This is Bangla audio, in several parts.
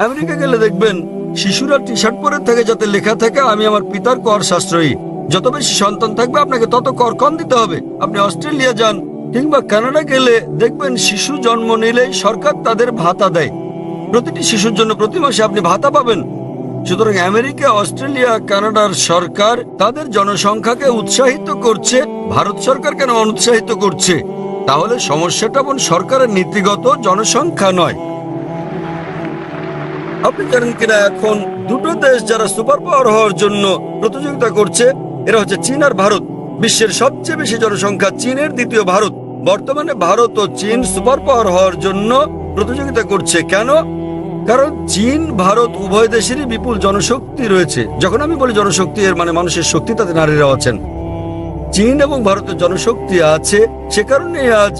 আমেরিকা গেলে দেখবেন শিশুরা টি শার্ট পরে থাকে যাতে লেখা থাকে আমি আমার পিতার কর সাশ্রয়ী। যত বেশি সন্তান থাকবে আপনাকে তত কর কম দিতে হবে। আপনি অস্ট্রেলিয়া যান কিংবা কানাডা গেলে দেখবেন শিশু জন্ম নিলেই সরকার তাদের ভাতা দেয়। প্রতিটি শিশুর জন্য প্রতি মাসে আপনি ভাতা পাবেন। সুতরাং আমেরিকা, অস্ট্রেলিয়া, কানাডার সরকার তাদের জনসংখ্যাকে উৎসাহিত করছে। ভারত সরকার কেন অনুৎসাহিত করছে? তাহলে সমস্যাটা সরকারের নীতিগত, জনসংখ্যা নয়। আপনি জানেন কিনা এখন দুটো দেশ যারা সুপার পাওয়ার হওয়ার জন্য প্রতিযোগিতা করছে, এরা হচ্ছে চীন আর ভারত। বিশ্বের সবচেয়ে বেশি জনসংখ্যা চীনের, দ্বিতীয় ভারত। বর্তমানে ভারত ও চীন সুপার পাওয়ার হওয়ার জন্য প্রতিযোগিতা করছে। কেন? কারণ চীন ভারত উভয় দেশেরই বিপুল জনশক্তি রয়েছে। যখন আমি বলি জনশক্তি, এর মানে মানুষের শক্তি, তাতে নারীরাও আছেন। চীন এবং ভারতের জনশক্তি আছে, সে কারণে আজ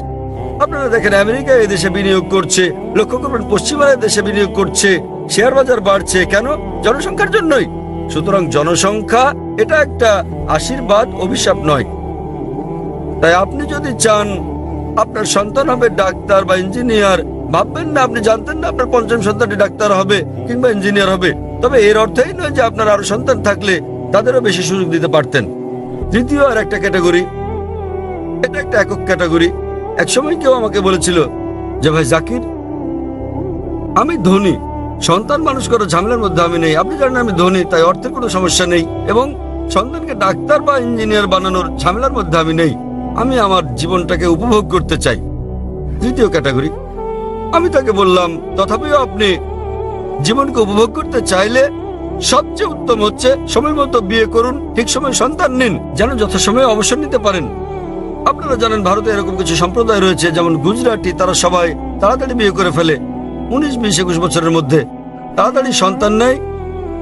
আপনারা দেখেন আমেরিকা এই দেশে বিনিয়োগ করছে, লক্ষ্য করবেন পশ্চিমা দেশে বিনিয়োগ করছে, শেয়ার বাজার বাড়ছে। কেন? জনসংখ্যার জন্যই। সুতরাং জনসংখ্যা এটা একটা আশীর্বাদ, অভিশাপ নয়। তাই আপনি যদি চান আপনার সন্তান হবে ডাক্তার বা ইঞ্জিনিয়ার, ভাববেন না আপনি জানতেন না আপনার পঞ্চম সন্তানটি ডাক্তার হবে কিংবা ইঞ্জিনিয়ার হবে। তবে এর অর্থই নয় যে আপনার আরো সন্তান থাকলে তাদেরও বেশি সুযোগ দিতে পারতেন। তৃতীয় আর একটা ক্যাটাগরি, এটা একটা একক ক্যাটাগরি। একসময় কেউ আমাকে বলেছিল যে ভাই জাকির, আমি ধনী, সন্তান মানুষ করার ঝামেলার মধ্যে আমি নেই। আপনি জানেন আমি ধনী, তাই অর্থের কোনো সমস্যা নেই এবং সন্তানকে ডাক্তার বা ইঞ্জিনিয়ার বানানোর ঝামেলার মধ্যে আমি নেই। আমি আমার জীবনটাকে উপভোগ করতে চাই। তৃতীয় ক্যাটাগরি। আমি তাকে বললাম তথাপিও আপনি জীবনকে উপভোগ করতে চাইলে সবচেয়ে উত্তম হচ্ছে সময় মতো বিয়ে করুন, ঠিক সময় সন্তান নিন, যেন যথাসময়ে অবসর নিতে পারেন। আপনারা জানেন ভারতে এরকম কিছু সম্প্রদায় রয়েছে, যেমন গুজরাটি, তারা সবাই তাড়াতাড়ি বিয়ে করে ফেলে। 19, 20, 21 বছরের মধ্যে তাড়াতাড়ি সন্তান নেয়।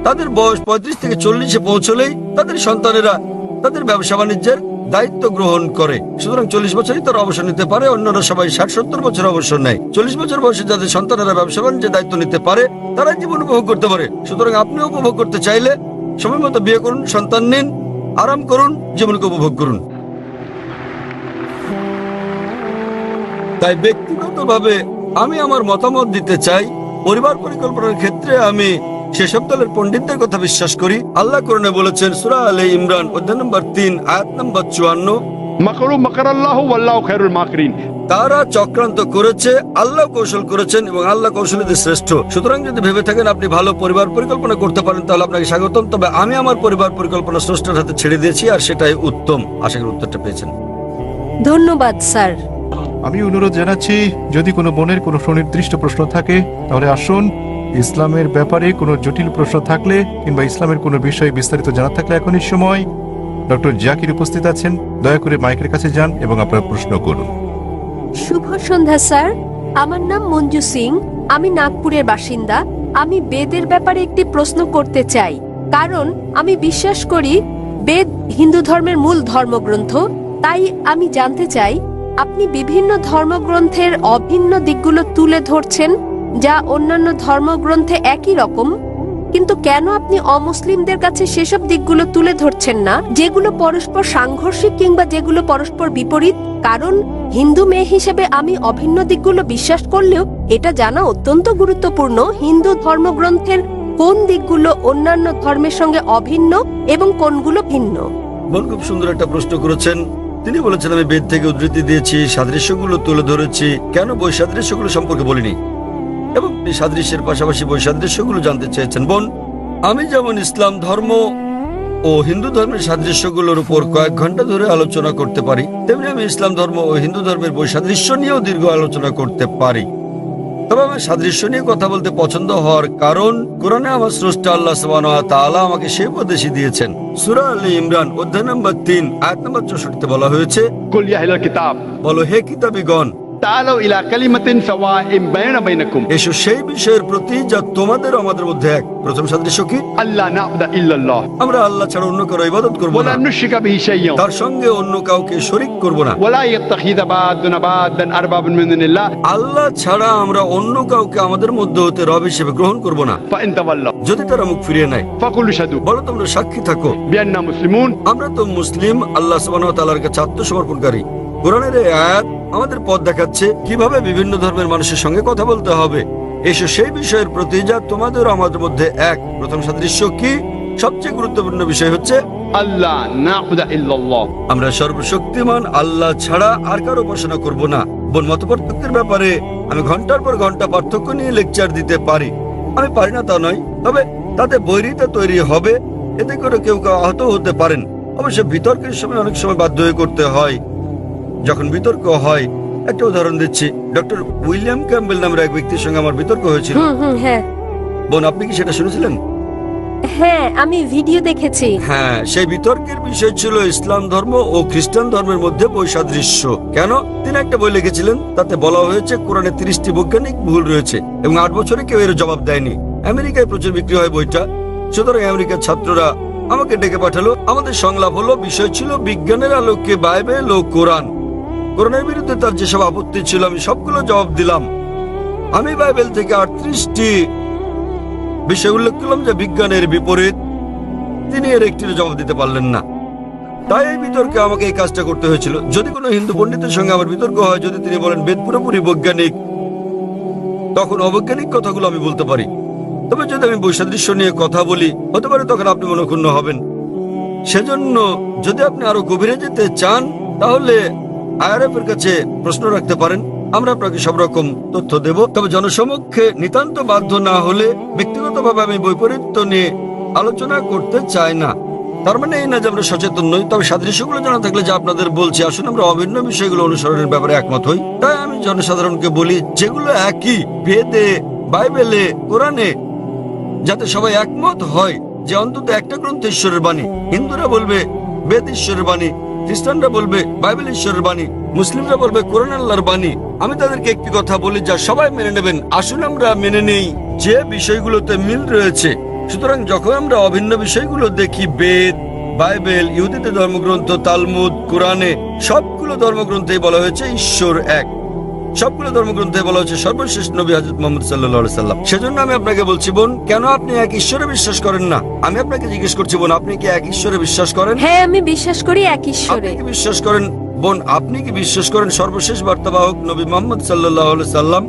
তাদের বয়স 35 থেকে 40-এ পৌঁছলেই তাদের সন্তানেরা তাদের ব্যবসা বাণিজ্যের দায়িত্ব গ্রহণ করে। সুতরাং 40 বছরই তারা অবসর নিতে পারে, অন্যরা সবাই 60-70 বছর অবসর নেয়। 40 বছর বয়সে যাদের সন্তানেরা ব্যবসা বাণিজ্যের দায়িত্ব নিতে পারে, তারা জীবন উপভোগ করতে পারে। সুতরাং আপনি উপভোগ করতে চাইলে সময় মতো বিয়ে করুন, সন্তান নিন, আরাম করুন, জীবনকে উপভোগ করুন। তাই ব্যক্তিগতভাবে আমি আমার মতামত দিতে চাই। পরিবার পরিকল্পনার ক্ষেত্রে আমি সেসব দলের পণ্ডিতদের কথা বিশ্বাস করি। আল্লাহ কোরআনে বলেছেন সূরা আলে ইমরান অধ্যায় নম্বর 3 আয়াত নম্বর 54, মাকরু মাকারাল্লাহু ওয়াল্লাহু খায়রুল মাকিরিন। তারা চক্রান্ত করেছে, আল্লাহ কৌশল করেছেন এবং আল্লাহ কৌশলীদের শ্রেষ্ঠ। সুতরাং যদি ভেবে থাকেন আপনি ভালো পরিবার পরিকল্পনা করতে পারেন তাহলে আপনাকে স্বাগতম। তবে আমি আমার পরিবার পরিকল্পনা স্রষ্টার হাতে ছেড়ে দিয়েছি আর সেটাই উত্তম। আশা করি উত্তরটা পেয়েছেন। ধন্যবাদ স্যার। আমি অনুরোধ জানাচ্ছি, যদি কোনো বোনের কোনো সুনির্দিষ্ট প্রশ্ন থাকে তাহলে আসুন। ইসলামের ব্যাপারে কোনো জটিল প্রশ্ন থাকলে কিংবা ইসলামের কোনো বিষয়ে বিস্তারিত জানা থাকলে এখনই সময়। ডক্টর জাকির উপস্থিত আছেন, দয়া করে মাইকের কাছে যান এবং আপনার প্রশ্ন করুন। শুভ সন্ধ্যা স্যার, আমার নাম মঞ্জু সিং, আমি নাগপুরের বাসিন্দা। আমি বেদের ব্যাপারে একটি প্রশ্ন করতে চাই, কারণ আমি বিশ্বাস করি বেদ হিন্দু ধর্মের মূল ধর্মগ্রন্থ। তাই আমি জানতে চাই আপনি বিভিন্ন ধর্মগ্রন্থের অভিন্ন দিকগুলো তুলে ধরছেন যা অন্যান্য ধর্মগ্রন্থে একই রকম, কিন্তু কেন আপনি অমুসলিমদের কাছে সেসব দিকগুলো তুলে ধরছেন না যেগুলো পরস্পর সাংঘর্ষিক কিংবা যেগুলো পরস্পর বিপরীত? কারণ হিন্দু মেয়ে হিসেবে আমি অভিন্ন দিকগুলো বিশ্বাস করলেও এটা জানা অত্যন্ত গুরুত্বপূর্ণ হিন্দু ধর্মগ্রন্থের কোন দিকগুলো অন্যান্য ধর্মের সঙ্গে অভিন্ন এবং কোনগুলো ভিন্ন। বোন খুব সুন্দর একটা প্রশ্ন করেছেন। তিনি বলেছেন আমি বেদ থেকে উদ্ধৃতি দিয়েছি, সাদৃশ্যগুলো তুলে ধরেছি, কেন বৈসাদৃশ্যগুলো সম্পর্কে বলিনি, এবং তিনি সাদৃশ্যের পাশাপাশি বৈসাদৃশ্যগুলো জানতে চেয়েছেন। বোন, আমি যেমন ইসলাম ধর্ম ও হিন্দু ধর্মের সাদৃশ্যগুলোর উপর কয়েক ঘন্টা ধরে আলোচনা করতে পারি, তেমনি আমি ইসলাম ধর্ম ও হিন্দু ধর্মের বৈসাদৃশ্য নিয়েও দীর্ঘ আলোচনা করতে পারি। তবে আমার সাদৃশ্য নিয়ে কথা বলতে পছন্দ হওয়ার কারণ কোরআনে আমার স্রষ্টা আল্লাহ সুবহানাহু ওয়া তাআলা আমাকে সেই উপদেশই দিয়েছেন। সূরা আলে ইমরান অধ্যায় নম্বর 3 আয়াত নম্বর 64 বলা হয়েছে, কুল ইয়া আহলাল কিতাব, বলো হে কিতাবীগণ, তাআলাউ ইলা কালিমাতিন সাওয়াইন বাইনা বাইনাকুম, এসো সেই বিষয়ের প্রতি যা তোমাদের আমাদের মধ্যে এক। প্রথম সাদৃশ্য কি? আল্লাহ না'বুদা ইল্লাল্লাহ, আমরা আল্লাহ ছাড়া অন্য কারো ইবাদত করব ওয়ালা না, নুশরিকা বিহি শাইয়্যান, তার সঙ্গে অন্য কাউকে শরীক করব না। ওয়ালা ইয়াত্তাখিযা বা'দুনা বা'দান আরবাবান মিন দুনিল্লাহ, আল্লাহ ছাড়া আমরা অন্য কাউকে আমাদের মধ্যে হতে রব হিসেবে গ্রহণ করব না। ফাইন তাওয়াল্লাউ, যদি তারা মুখ ফিরিয়ে নেয় ফাকুলু শাদু, বলো তোমরা সাক্ষী থাকো বিআন্না মুসলিমুন, আমরা তো মুসলিম, আল্লাহ সুবহানাহু ওয়া তাআলার কাছে আত্মসমর্পণকারী। কোরআনের এই আয়াত আমাদের পথ দেখাচ্ছে কিভাবে বিভিন্ন ধর্মের মানুষের সঙ্গে কথা বলতে হবে। এসো সেই বিষয়ের প্রতি যা তোমাদের ও আমাদের মধ্যে এক। প্রথম সাদৃশ্য কি? সবচেয়ে গুরুত্বপূর্ণ বিষয় হচ্ছে ألا نعبد إلا الله আমরা সর্বশক্তিমান আল্লাহ ছাড়া আর কারো উপাসনা করব না। বোন, মত পার্থক্যের ব্যাপারে আমি ঘন্টার পর ঘন্টা পার্থক্য নিয়ে লেকচার দিতে পারি। আমি পারি না তা নয়, তবে তাতে বৈরিতা তৈরি হবে, এতে করে কেউ কেউ আহত হতে পারেন। অবশ্য বিতর্কের সময় অনেক সময় বাধ্য হয়ে করতে হয়। যখন বিতর্ক হয়, একটা উদাহরণ দিচ্ছি, ডক্টর উইলিয়াম ক্যাম্বেল নামের এক ব্যক্তির সঙ্গে আমার বিতর্ক হয়েছিল। হ্যাঁ বোন, আপনি কি সেটা শুনেছিলেন? হ্যাঁ, আমি ভিডিও দেখেছি। হ্যাঁ, সেই বিতর্কের বিষয় ছিল ইসলাম ধর্ম ও খ্রিস্টান ধর্মের মধ্যে বৈসাদৃশ্য। কেন? তিনি একটা বই লিখেছিলেন, তাতে বলা হয়েছে কোরআনে 30টি বৈজ্ঞানিক ভুল রয়েছে এবং 8 বছরে কেউ এর জবাব দেয়নি। আমেরিকায় প্রচুর বিক্রি হয় বইটা। সুতরাং আমেরিকার ছাত্ররা আমাকে ডেকে পাঠালো। আমাদের সংলাপ হলো, বিষয় ছিল বিজ্ঞানের আলোকে বাইবেল ও কোরআন। কোরআনের বিরুদ্ধে তার যেসব আপত্তি ছিল আমি সবগুলো জবাব দিলাম। আমি বাইবেল থেকে 38টি বিষয় উল্লেখ করলাম যা বিজ্ঞানের বিপরীত। তিনি এর একটির জবাব দিতে পারলেন না। তাই এই বিতর্কে আমাকে এই কাজটা করতে হয়েছিল। যদি কোনো হিন্দু পণ্ডিতের সঙ্গে আমার বিতর্ক হয়, যদি তিনি বলেন বেদ পুরোপুরি বৈজ্ঞানিক, তখন অবৈজ্ঞানিক কথাগুলো আমি বলতে পারি। তবে যদি আমি বৈসাদৃশ্য নিয়ে কথা বলি, হতে পারে তখন আপনি মনক্ষুণ্ণ হবেন। সেজন্য যদি আপনি আরো গভীরে যেতে চান, তাহলে IRF এর কাছে প্রশ্ন রাখতে পারেন। আমরা আপনাকে সব রকম তথ্য দেব। তবে জনসমক্ষে নিতান্ত বাধ্য না হলে ব্যক্তিগতভাবে আমি বৈপরীত্য নিয়ে আলোচনা করতে চাই না। তার মানে এই না যে আমরা সচেতন নই। তবে সাদৃশ্যগুলো জানা থাকলে যা আপনাদের বলছি, আসুন আমরা অভিন্ন বিষয়গুলো অনুসরণের ব্যাপারে একমত হই। তাই আমি জনসাধারণকে বলি, যেগুলো একই বেদে, বাইবেলে, কোরআনে, যাতে সবাই একমত হয় যে অন্তত একটা গ্রন্থ ঈশ্বরের বাণী। হিন্দুরা বলবে বেদ ঈশ্বরের বাণী, খ্রিস্টানরা বলবে বাইবেল ঈশ্বরের বাণী, মুসলিমরা বলবে কোরআন আল্লাহর বাণী। আমি তাদেরকে একটি কথা বলি যা সবাই মেনে নেবেন। আসুন আমরা মেনে নেই যে বিষয়গুলোতে মিল রয়েছে। সুতরাং যখন আমরা অভিন্ন বিষয়গুলো দেখি, বেদ, বাইবেল, ইহুদিদের ধর্মগ্রন্থ, তালমুদ, কোরআনে, সবগুলো ধর্মগ্রন্থেই বলা হয়েছে ঈশ্বর এক। সবগুলো ধর্মগ্রন্থে বলা হচ্ছে সর্বশেষ নবী হযরত মুহাম্মদ সাল্লাল্লাহু আলাইহি সাল্লাম। সেজন্য আমি আপনাকে বলছি, বোন, কেন আপনি এক ঈশ্বরে বিশ্বাস করেন না? আমি আপনাকে জিজ্ঞেস করছি, বোন, আপনি কি এক ঈশ্বরে বিশ্বাস করেন? হ্যাঁ, আমি বিশ্বাস করি এক ঈশ্বরে। আপনি কি বিশ্বাস করেন, বোন, আপনি কি বিশ্বাস করেন সর্বশেষ বার্তাবাহক নবী মুহাম্মদ সাল্লাল্লাহু আলাইহি সাল্লাম?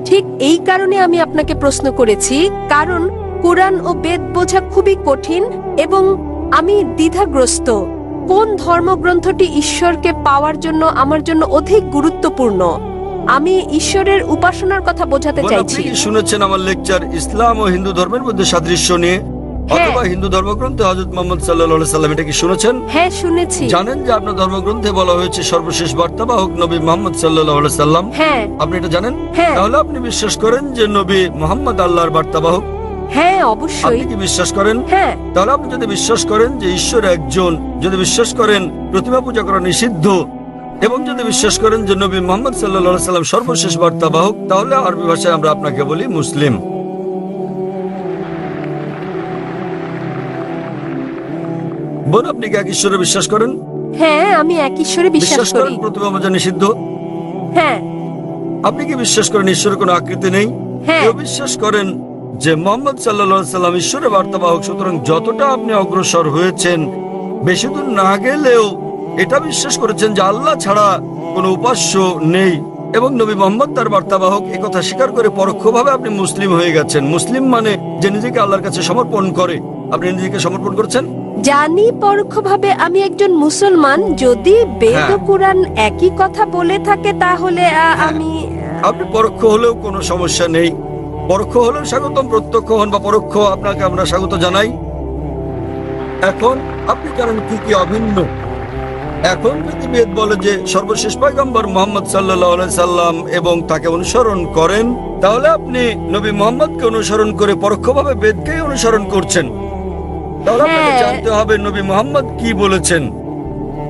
ঠিক এই কারণে আমি আপনাকে প্রশ্ন করেছি, কারণ কোরআন ও বেদ বোঝা খুবই কঠিন এবং আমি দ্বিধাগ্রস্ত। কোন ধর্মগ্রন্থটি ঈশ্বরকে পাওয়ার জন্য আমার জন্য অধিক গুরুত্বপূর্ণ? আমি ঈশ্বরের উপাসনার কথা বোঝাতে বোন, চাইছি। আপনি কি শুনেছেন আমার লেকচার ইসলাম ও হিন্দু ধর্মের মধ্যে সাদৃশ্য নিয়ে? অথবা হিন্দু ধর্মগ্রন্থে হযরত মুহাম্মদ সাল্লাল্লাহু আলাইহি সাল্লাম, এটা কি শুনেছেন? হ্যাঁ, শুনেছি। জানেন যে আপনার ধর্মগ্রন্থে বলা হয়েছে সর্বশেষ বার্তাবাহক নবী মুহাম্মদ সাল্লাল্লাহু আলাইহি সাল্লাম? হ্যাঁ। আপনি এটা জানেন? হ্যাঁ। তাহলে আপনি বিশ্বাস করেন যে নবী মুহাম্মদ আল্লাহর বার্তাবাহক? হ্যাঁ, অবশ্যই। আপনি কি বিশ্বাস করেন? হ্যাঁ। তাহলে আপনি যদি বিশ্বাস করেন যে ঈশ্বর একজন, যদি বিশ্বাস করেন প্রতিমা পূজা করা নিষিদ্ধ, এবং যদি বিশ্বাস করেন যে নবী মুহাম্মদ সাল্লাল্লাহু আলাইহি সাল্লাম সর্বশেষ বার্তাবাহক, তাহলে আরবি ভাষায় আমরা আপনাকে বলি মুসলিম। বোন, আপনি কি এক ঈশ্বরে বিশ্বাস করেন? হ্যাঁ, আমি এক ঈশ্বরে বিশ্বাস করেন করি। প্রতিমা পূজা নিষিদ্ধ? হ্যাঁ। আপনি কি বিশ্বাস করেন ঈশ্বরের কোনো আকৃতি নেই? হ্যাঁ। কেউ বিশ্বাস করেন যে মুহাম্মদ সাল্লাল্লাহু আলাইহি সাল্লাম ঈশ্বরের বার্তাবাহক। সুতরাং যতটা আপনি অগ্রসর হয়েছেন, বেশি দূর না গেলেও এটা বিশ্বাস করেছেন যে আল্লাহ ছাড়া কোনো উপাস্য নেই এবং নবী মুহাম্মদ তার বার্তাবাহক। একথা স্বীকার করে পরোক্ষভাবে আপনি মুসলিম হয়ে গেছেন। মুসলিম মানে যে নিজেকে আল্লাহর কাছে সমর্পণ করে। আপনি নিজেকে সমর্পণ করছেন? জানি পরোক্ষভাবে আমি একজন মুসলমান। যদি বেদ ও হ্যাঁ। কোরআন একই কথা বলে থাকে, তাহলে আমি আপনি পরোক্ষ হলেও কোনো সমস্যা নেই। পরোক্ষ হলেও স্বাগতম, প্রত্যক্ষ হন বা পরোক্ষ, আপনাকে আমরা স্বাগত জানাই। এখন আপনি জানেন কি কি অভিন্ন। এখন যদি বেদ বলে যে সর্বশেষ পয়গম্বর মুহাম্মদ সাল্লাল্লাহু আলাইহি সাল্লাম এবং তাকে অনুসরণ করেন, তাহলে আপনি নবী মুহাম্মদকে অনুসরণ করে পরোক্ষভাবে বেদকেই অনুসরণ করছেন। তাহলে আপনাকে হ্যাঁ। জানতে হবে নবী মুহাম্মদ কি বলেছেন,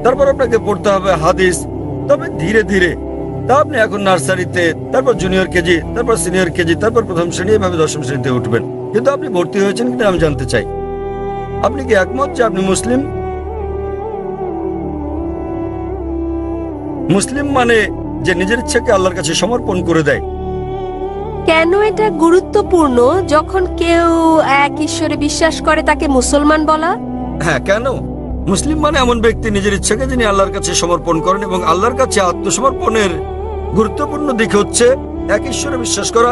তারপর আপনাকে পড়তে হবে হাদিস। তবে ধীরে ধীরে, তা আপনি এখন নার্সারিতে, তারপর জুনিয়র কেজি, তারপর সিনিয়র কেজি, তারপর প্রথম শ্রেণী, এভাবে দশম শ্রেণীতে উঠবেন। কিন্তু আপনি ভর্তি হয়েছেন কিনা আমি জানতে চাই। আপনি কি একমত যে আপনি মুসলিম? মুসলিম মানে যে নিজের ইচ্ছাকে আল্লাহর কাছে সমর্পণ করে দেয়। কেন এটা গুরুত্বপূর্ণ? যখন কেউ এক ঈশ্বরে বিশ্বাস করে তাকে মুসলমান বলা? হ্যাঁ, কেন? মুসলিম মানে এমন ব্যক্তি নিজের ইচ্ছাকে যিনি আল্লাহর কাছে সমর্পণ করেন, এবং আল্লাহর কাছে আত্মসমর্পণের গুরুত্বপূর্ণ দিক হচ্ছে এক ঈশ্বরে বিশ্বাস করা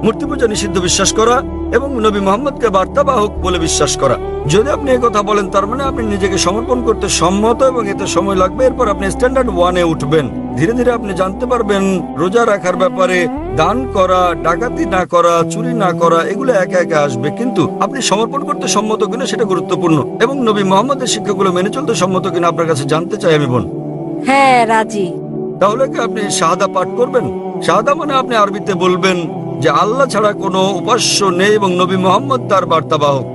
মূর্তি পূজা নিষিদ্ধ বিশ্বাস করা এবং নবী মোহাম্মদকে বার্তাবাহক বলে বিশ্বাস করা। যদি আপনি এই কথা বলেন তার মানে আপনি নিজেকে সমর্পণ করতে সম্মত এবং এতে সময় লাগবে। এরপর আপনি স্ট্যান্ডার্ড 1-এ উঠবেন। ধীরে ধীরে আপনি জানতে পারবেন রোজা রাখার ব্যাপারে, দান করা, ডাকাতি না করা, চুরি না করা, এগুলো একে একে আসবে। কিন্তু আপনি সমর্পণ করতে সম্মত কিনা সেটা গুরুত্বপূর্ণ, এবং নবী মোহাম্মদের শিক্ষাগুলো মেনে চলতে সম্মত কিনা আপনার কাছে জানতে চাই আমি বোন। হ্যাঁ, রাজি। তাহলে কি আপনি শাহাদা পাঠ করবেন? শাহাদা মানে আপনি আরবিতে বলবেন যে আল্লাহ ছাড়া কোনো উপাস্য নেই এবং নবী মোহাম্মদ তার বার্তাবাহক।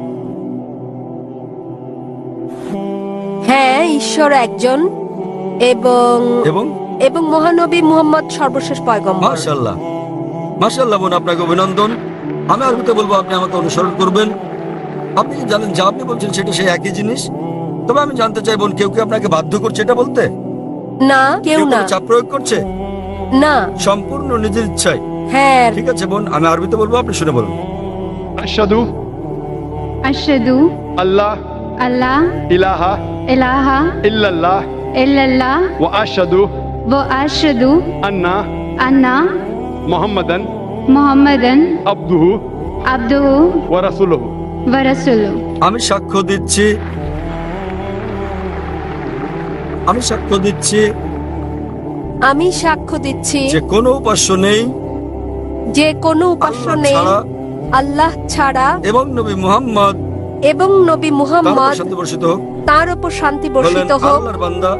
হ্যাঁ, ঈশ্বর একজন এবং এবং এবং মহানবী মুহাম্মদ সর্বশেষ পয়গম্বর। মাশাআল্লাহ, মাশাআল্লাহ বোন, আপনাকে অভিনন্দন। আমি আরবিতে বলবো, আপনি আমাকে অনুসরণ করবেন। আপনি কি জানেন যা আপনি বলছেন সেটা সেই একই জিনিস? তবে আমি জানতে চাই বোন, কেউ কি আপনাকে বাধ্য করছে এটা বলতে? না, কেউ কোনো না। চাপ প্রয়োগ করছে? না। সম্পূর্ণ নিজের ইচ্ছায়। হ্যাঁ। ঠিক আছে বোন, আমি আরবিতে বলবো, আপনি শুনে বলুন। أشهد أشهد الله أن لا إله إله إلا الله إلا الله وأشهد وأشهد أن أن محمدا محمدا عبده عبده ورسوله। ورسوله। আমি সাক্ষ্য দিচ্ছি, আমি সাক্ষ্য দিচ্ছি আমি সাক্ষ্য দিচ্ছি যে কোনো উপাস্য নেই যে কোনো উপাস্য আল্লাহ নেই ছাড়া আল্লাহ ছাড়া, এবং নবী মুহাম্মদ এবং নবী তার উপর মুহাম্মদ শান্তি বর্ষিত হোক তার উপর শান্তি হলেন বর্ষিত হোক আল্লাহর বান্দা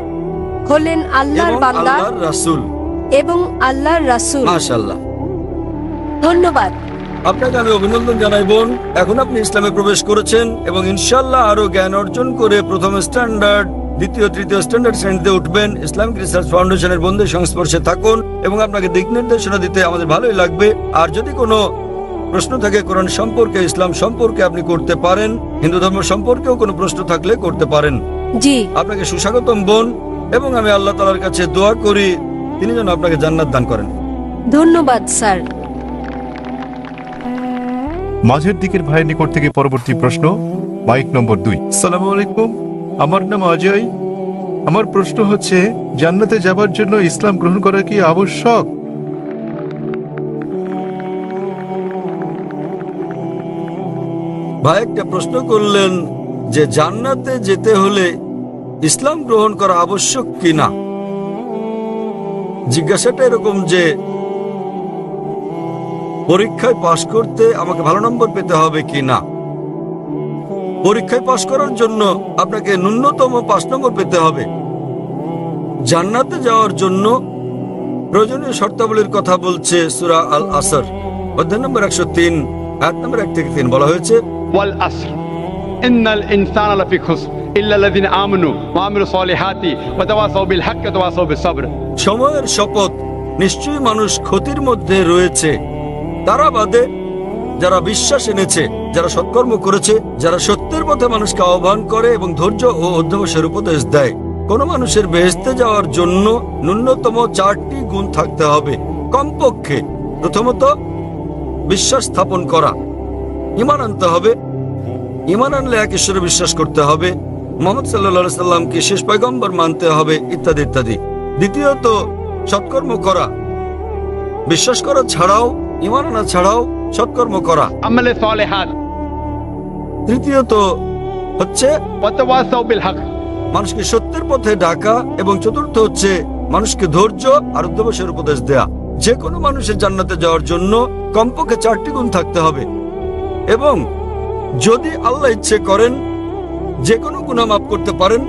হলেন আল্লাহর এবং বান্দা আল্লাহর রাসূল। এবং আল্লাহর রাসূল। মাশাআল্লাহ, ধন্যবাদ। আপনাকে আমি অভিনন্দন জানাই বোন। এখন আপনি ইসলামে প্রবেশ করেছেন এবং ইনশাআল্লাহ আরো জ্ঞান অর্জন করে প্রথম স্ট্যান্ডার্ড, দ্বিতীয়, তৃতীয় স্ট্যান্ডার্ড শ্রেণীতে উঠবেন। ইসলামিক রিসার্চ ফাউন্ডেশনের বন্ধুদের সংস্পর্শে থাকুন এবং আপনাকে দিক নির্দেশনা দিতে আমাদের ভালোই লাগবে। আর যদি কোনো প্রশ্ন থাকে কোরআন সম্পর্কে, ইসলাম সম্পর্কে, আপনি করতে পারেন। হিন্দু ধর্ম সম্পর্কেও কোনো প্রশ্ন থাকলে করতে পারেন। জি। আপনাকে সুস্বাগতম বোন, এবং আমি আল্লাহ তাআলার কাছে দোয়া করি তিনি যেন আপনাকে জান্নাত দান করেন। ধন্যবাদ স্যার। মাঝের দিকের ভাইয়ের নিকট থেকে পরবর্তী প্রশ্ন, মাইক নম্বর 2। আসসালামু আলাইকুম, আমার নাম অজয়। আমার প্রশ্ন হচ্ছে, জান্নাতে যাবার জন্য ইসলাম গ্রহণ করা কি আবশ্যক? ভাই একটা প্রশ্ন করলেন যে জান্নাতে যেতে হলে ইসলাম গ্রহণ করা আবশ্যক কিনা। জিজ্ঞাসাটা এরকম যে পরীক্ষায় পাশ করতে আমাকে ভালো নম্বর পেতে হবে কিনা। পরীক্ষায় পাশ করার জন্য আপনাকে ন্যূনতম 5 নম্বর পেতে হবে। জান্নাতে যাওয়ার জন্য প্রয়োজনীয় শর্তাবলীর কথা বলছে সূরা আল আসর অধ্যায় নম্বর 103 আয়াত নম্বর 1 থেকে 3 বলা হয়েছে, والعصر إن الإنسان لفي خسر إلا الذين آمنوا وعملوا الصالحات وتواصوا بالحق وتواصوا بالصبر। সময়ের শপথ, নিশ্চয়ই মানুষ ক্ষতির মধ্যে রয়েছে, তারা বাদে যারা বিশ্বাস এনেছে, যারা সৎকর্ম করেছে, যারা সত্যের পথে মানুষকে আহ্বান করে এবং ধৈর্য ও অধ্যবসায়ের উপদেশ দেয়। কোন মানুষের বেহেশতে যাওয়ার জন্য ন্যূনতম 4টি গুণ থাকতে হবে কমপক্ষে। প্রথমত, বিশ্বাস স্থাপন করা, ঈমান আনতে হবে। ঈমান আনলে এক ঈশ্বরে বিশ্বাস করতে হবে, মুহাম্মদ সাল্লাল্লাহু আলাইহি সাল্লামকে শেষ পয়গম্বর মানতে হবে, ইত্যাদি ইত্যাদি। দ্বিতীয়ত, সৎকর্ম করা, বিশ্বাস করা ছাড়াও, ঈমান আনা ছাড়াও সৎকর্ম করা। عمل الصالحات তৃতীয়ত হচ্ছে وتواصوا بالحق। মানুষকে সত্যের পথে ডাকা, এবং চতুর্থ হচ্ছে মানুষকে ধৈর্য আর অধ্যবসায়ের উপদেশ দেয়া। যে কোনো মানুষের জান্নাতে যাওয়ার জন্য কমপক্ষে 4টি গুণ থাকতে হবে, এবং যদি আল্লাহ ইচ্ছে করেন যে কোনো গুনাহ মাফ করতে পারেন,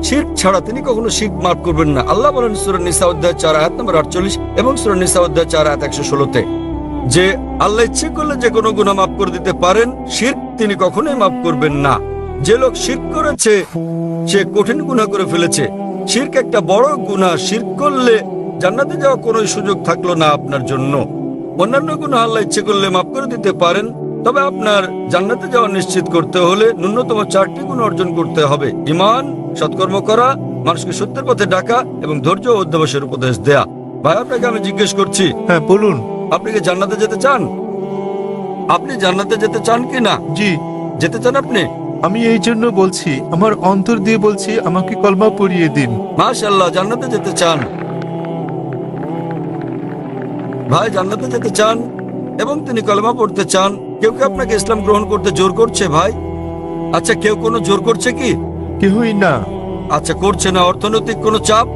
শিরক ছাড়া তিনি কখনো শিরক মাফ করবেন না। আল্লাহ বলেন সূরা নিসা অধ্যায় 4 আয়াত নম্বর 48 এবং সূরা নিসা অধ্যায় 4 আয়াত 116-তে যে আল্লাহ ইচ্ছে করলে যে কোনো গুনাহ মাফ করে দিতে পারেন, শিরক তিনি কখনোই মাফ করবেন না। যে লোক শিরক করেছে সে কঠিন গুনাহ করে ফেলেছে। শিরক একটা বড় গুনাহ। শিরক করলে জান্নাতে যাওয়ার কোনো সুযোগ থাকলো না আপনার জন্য। অন্যান্য গুনাহ আল্লাহ ইচ্ছে করলে মাফ করে দিতে পারেন, তবে আপনার জান্নাতে যাওয়া নিশ্চিত করতে হলে ন্যূনতম 4টি গুণ অর্জন করতে হবে: ঈমান, সৎকর্ম করা, মানুষকে সত্যের পথে ডাকা এবং ধৈর্য ও অধ্যবসায়ের উপদেশ দেয়া। ভাই আপনাকে আমি জিজ্ঞেস করছি, হ্যাঁ বলুন। আপনি কি জান্নাতে যেতে চান? আপনি জান্নাতে যেতে চান কি না? জি, যেতে চান আপনি? আমি এই জন্য বলছি, আমার অন্তর দিয়ে বলছি, আমাকে কলমা পড়িয়ে দিন। মাশাআল্লাহ, জান্নাতে যেতে চান। ভাই জান্নাতে যেতে চান এবং তিনি কলেমা পড়তে চান, কেউ কি আপনাকে ইসলাম গ্রহণ করতে জোর করছে ভাই? আচ্ছা, কেউ কোনো জোর করছে কি? কেউই না। আচ্ছা, করছে না। অর্থনৈতিক কোনো চাপ,